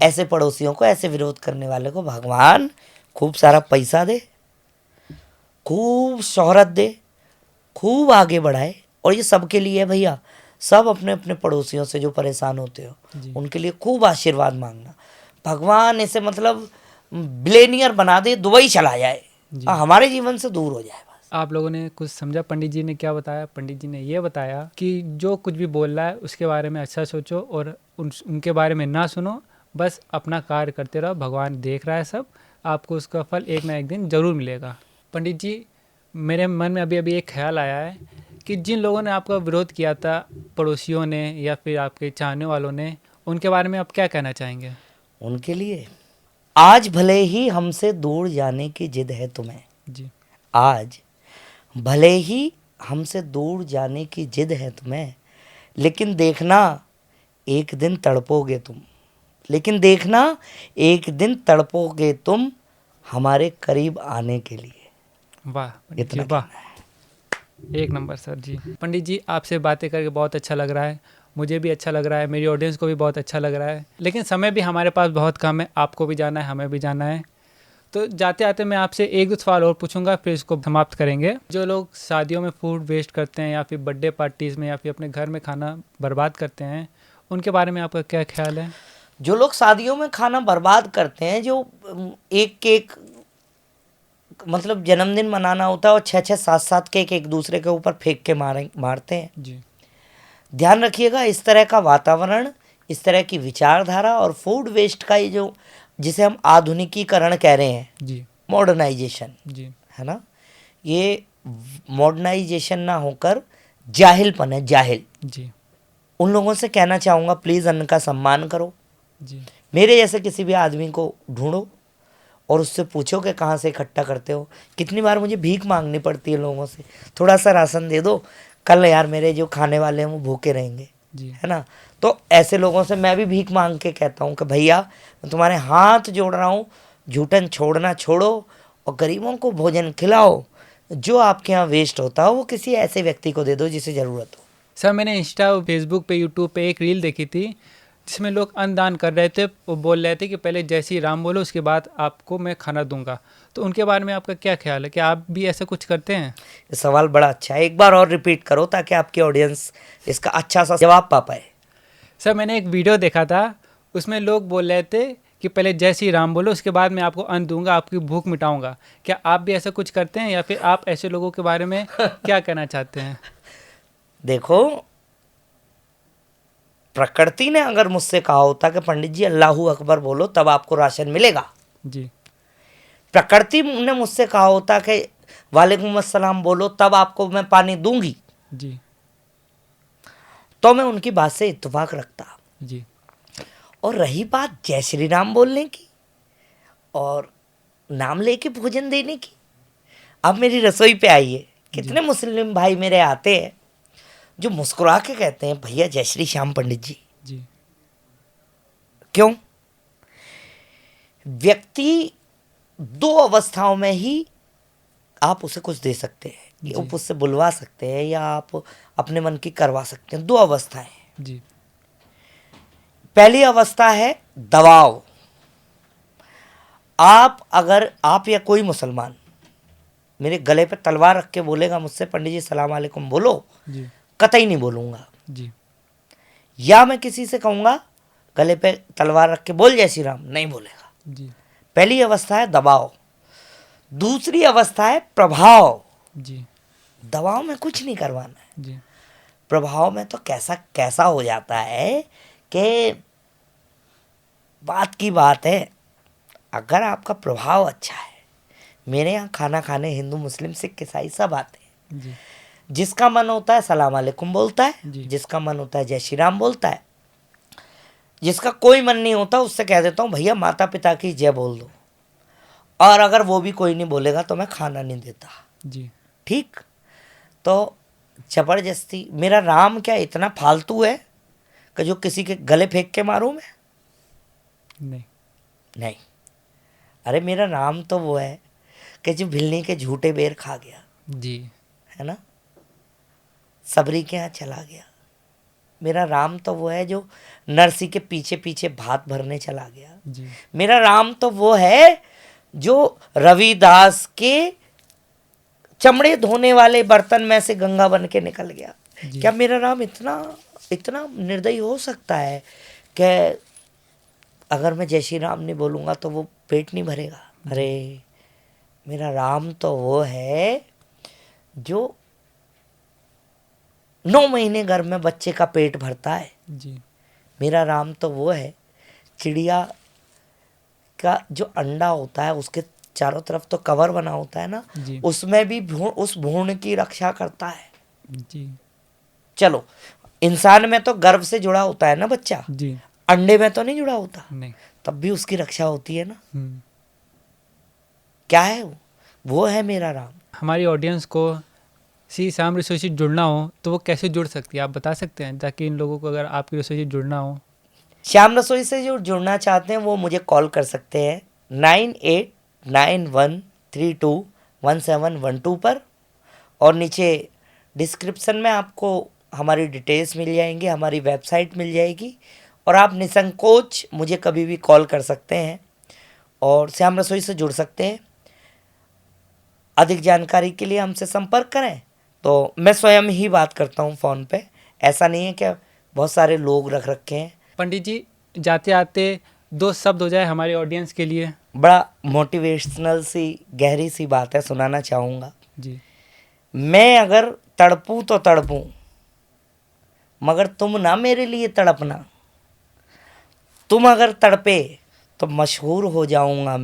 ऐसे पड़ोसियों को, ऐसे विरोध करने वाले को भगवान खूब सारा पैसा दे, खूब शोहरत दे, खूब आगे बढ़ाए। और ये सबके लिए है भैया, सब अपने अपने पड़ोसियों से जो परेशान होते हो उनके लिए खूब आशीर्वाद मांगना। भगवान इसे मतलब बिलेनियर बना दे, दुबई चला जाए, हमारे जीवन से दूर हो जाए। आप लोगों ने कुछ समझा पंडित जी ने क्या बताया? पंडित जी ने ये बताया कि जो कुछ भी बोल रहा है उसके बारे में अच्छा सोचो और उनके बारे में ना सुनो, बस अपना कार्य करते रहो, भगवान देख रहा है सब, आपको उसका फल एक ना एक दिन ज़रूर मिलेगा। पंडित जी, मेरे मन में अभी एक ख्याल आया है कि जिन लोगों ने आपका विरोध किया था, पड़ोसियों ने या फिर आपके चाहने वालों ने, उनके बारे में आप क्या कहना चाहेंगे? उनके लिए, आज भले ही हमसे दूर जाने की जिद है तुम्हें, जी। आज भले ही हमसे दूर जाने की जिद है तुम्हें, लेकिन देखना एक दिन तड़पोगे तुम, लेकिन देखना एक दिन तड़पोगे तुम हमारे करीब आने के लिए। वाह पंडित जी, इतना वाह, एक नंबर सर जी। पंडित जी, आपसे बातें करके बहुत अच्छा लग रहा है, मुझे भी अच्छा लग रहा है, मेरी ऑडियंस को भी बहुत अच्छा लग रहा है, लेकिन समय भी हमारे पास बहुत कम है, आपको भी जाना है, हमें भी जाना है। तो जाते आते मैं आपसे एक दो सवाल और पूछूंगा, फिर इसको समाप्त करेंगे। जो लोग शादियों में फूड वेस्ट करते हैं या फिर बर्थडे पार्टीज़ में या फिर अपने घर में खाना बर्बाद करते हैं, उनके बारे में आपका क्या ख्याल है? जो लोग शादियों में खाना बर्बाद करते हैं, जो एक केक, मतलब जन्मदिन मनाना होता है और 6-6 7-7 केक एक दूसरे के ऊपर फेंक के मारते हैं, जी। ध्यान रखिएगा इस तरह का वातावरण, इस तरह की विचारधारा और फूड वेस्ट का ये जो, जिसे हम आधुनिकीकरण कह रहे हैं, जी। मॉडर्नाइजेशन, जी। है ना, ये मॉडर्नाइजेशन ना होकर जाहिलपन है, जाहिल। जी। उन लोगों से कहना चाहूँगा, प्लीज़ अन्न का सम्मान करो। जी। मेरे जैसे किसी भी आदमी को ढूंढो और उससे पूछो कि कहाँ से इकट्ठा करते हो। कितनी बार मुझे भीख मांगनी पड़ती है लोगों से, थोड़ा सा राशन दे दो, कल यार मेरे जो खाने वाले हैं वो भूखे रहेंगे, जी। है ना। तो ऐसे लोगों से मैं भी भीख मांग के कहता हूँ कि भैया मैं तुम्हारे हाथ जोड़ रहा हूँ, झूठन छोड़ना छोड़ो और गरीबों को भोजन खिलाओ। जो आपके यहाँ वेस्ट होता हो वो किसी ऐसे व्यक्ति को दे दो जिसे ज़रूरत हो। सर, मैंने इंस्टा, फेसबुक पे, यूट्यूब पे एक रील देखी थी जिसमें लोग अन्नदान कर रहे थे। वो बोल रहे थे कि पहले जय श्री राम बोलो, उसके बाद आपको मैं खाना दूंगा। तो उनके बारे में आपका क्या ख्याल है? क्या आप भी ऐसा कुछ करते हैं? ये सवाल बड़ा अच्छा है, एक बार और रिपीट करो ताकि आपकी ऑडियंस इसका अच्छा सा जवाब पा पाए। सर, मैंने एक वीडियो देखा था, उसमें लोग बोल रहे थे कि पहले जय श्री राम बोलो, उसके बाद मैं आपको अन्न दूंगा, आपकी भूख मिटाऊंगा। क्या आप भी ऐसा कुछ करते हैं या फिर आप ऐसे लोगों के बारे में क्या कहना चाहते हैं? देखो, प्रकृति ने अगर मुझसे कहा होता कि पंडित जी अल्लाहू अकबर बोलो तब आपको राशन मिलेगा, जी। प्रकृति ने मुझसे कहा होता कि वालेकुम अस्सलाम बोलो तब आपको मैं पानी दूंगी, जी। तो मैं उनकी बात से इत्तेफाक रखता। जी। और रही बात जय श्री राम बोलने की और नाम लेके भोजन देने की, अब मेरी रसोई पे आइए, कितने मुस्लिम भाई मेरे आते हैं जो मुस्कुरा के कहते हैं भैया जय श्री श्याम पंडित जी। जी। क्यों? व्यक्ति दो अवस्थाओं में ही आप उसे कुछ दे सकते हैं, या आप उससे बुलवा सकते हैं या आप अपने मन की करवा सकते हैं। दो अवस्थाएं। जी। पहली अवस्था है दबाव। आप या कोई मुसलमान मेरे गले पे तलवार रख के बोलेगा मुझसे पंडित जी सलाम अलैकुम बोलो, जी। कतई नहीं बोलूँगा। जी। या मैं किसी से कहूँगा गले पे तलवार रख के बोल जय श्री राम, नहीं बोलेगा। जी। पहली अवस्था है दबाव। दूसरी अवस्था है प्रभाव। जी। दबाव में कुछ नहीं करवाना है, जी। प्रभाव में तो कैसा कैसा हो जाता है कि बात की बात है। अगर आपका प्रभाव अच्छा है, मेरे यहाँ खाना खाने हिंदू मुस्लिम सिख ईसाई सब आते हैं, जी। जिसका मन होता है सलाम अलैकुम बोलता है, जी। जिसका मन होता है जय श्री राम बोलता है, जिसका कोई मन नहीं होता उससे कह देता हूँ भैया माता पिता की जय बोल दो, और अगर वो भी कोई नहीं बोलेगा तो मैं खाना नहीं देता। जी। ठीक। तो जबरदस्ती मेरा राम क्या इतना फालतू है कि जो किसी के गले फेंक के मारूं मैं? नहीं। नहीं। अरे मेरा राम तो वो है कि जो भिलनी के झूठे बेर खा गया, जी। है ना, सबरी के यहाँ चला गया। मेरा राम तो वो है जो नरसी के पीछे पीछे भात भरने चला गया। जी। मेरा राम तो वो है जो रविदास के चमड़े धोने वाले बर्तन में से गंगा बन के निकल गया। जी। क्या मेरा राम इतना इतना निर्दयी हो सकता है कि अगर मैं जय श्री राम नहीं बोलूँगा तो वो पेट नहीं भरेगा? अरे मेरा राम तो वो है जो 9 महीने गर्भ में बच्चे का पेट भरता है। जी। मेरा राम तो वो है चिड़िया का जो अंडा होता है उसके चारों तरफ तो कवर बना होता है ना, जी। उसमें भी उस भ्रूण की रक्षा करता है। जी। चलो, इंसान में तो गर्भ से जुड़ा होता है ना बच्चा, जी। अंडे में तो नहीं जुड़ा होता, नहीं। तब भी उसकी रक्षा होती है ना। हम्म। क्या है वो है मेरा राम। हमारी ऑडियंस को श्री श्याम रसोई से जुड़ना हो तो वो कैसे जुड़ सकती है, आप बता सकते हैं, ताकि इन लोगों को अगर आपकी रसोई से जुड़ना हो। श्याम रसोई से जो जुड़ना चाहते हैं वो मुझे कॉल कर सकते हैं 9891321712 पर, और नीचे डिस्क्रिप्शन में आपको हमारी डिटेल्स मिल जाएंगी, हमारी वेबसाइट मिल जाएगी, और आप निसंकोच मुझे कभी भी कॉल कर सकते हैं और श्याम रसोई से जुड़ सकते हैं। अधिक जानकारी के लिए हमसे संपर्क करें। तो मैं स्वयं ही बात करता हूँ फ़ोन पे, ऐसा नहीं है कि बहुत सारे लोग रख रखे हैं। पंडित जी, जाते आते 2 शब्द हो जाए हमारी ऑडियंस के लिए। बड़ा मोटिवेशनल सी गहरी सी बात है, सुनाना चाहूँगा। जी। मैं अगर तड़पूं तो तड़पूं, मगर तुम ना मेरे लिए तड़पना। तुम अगर तड़पे तो मशहूर हो जाऊंगा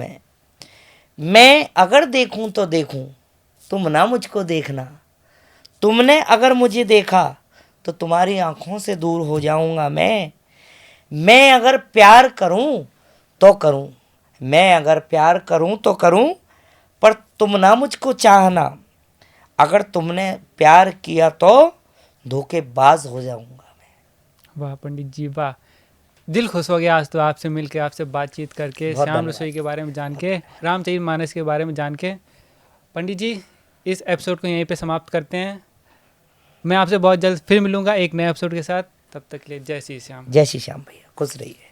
मैं अगर देखूं तो देखूं, तुम ना मुझको देखना। तुमने अगर मुझे देखा तो तुम्हारी आंखों से दूर हो जाऊंगा मैं अगर प्यार करूं तो करूं, मैं अगर प्यार करूं तो करूं, पर तुम ना मुझको चाहना। अगर तुमने प्यार किया तो धोखेबाज हो जाऊंगा मैं। वाह पंडित जी वाह, दिल खुश हो गया आज तो आपसे मिलके, आपसे बातचीत करके, बहुत श्याम धन्यवाद। रसोई के बारे में जान के, रामचरितमानस के बारे में जान के। पंडित जी, इस एपिसोड को यहीं पे समाप्त करते हैं। मैं आपसे बहुत जल्द फिर मिलूंगा एक नए एपिसोड के साथ। तब तक के लिए जय श्री श्याम। जय श्री श्याम भैया, खुश रहिए।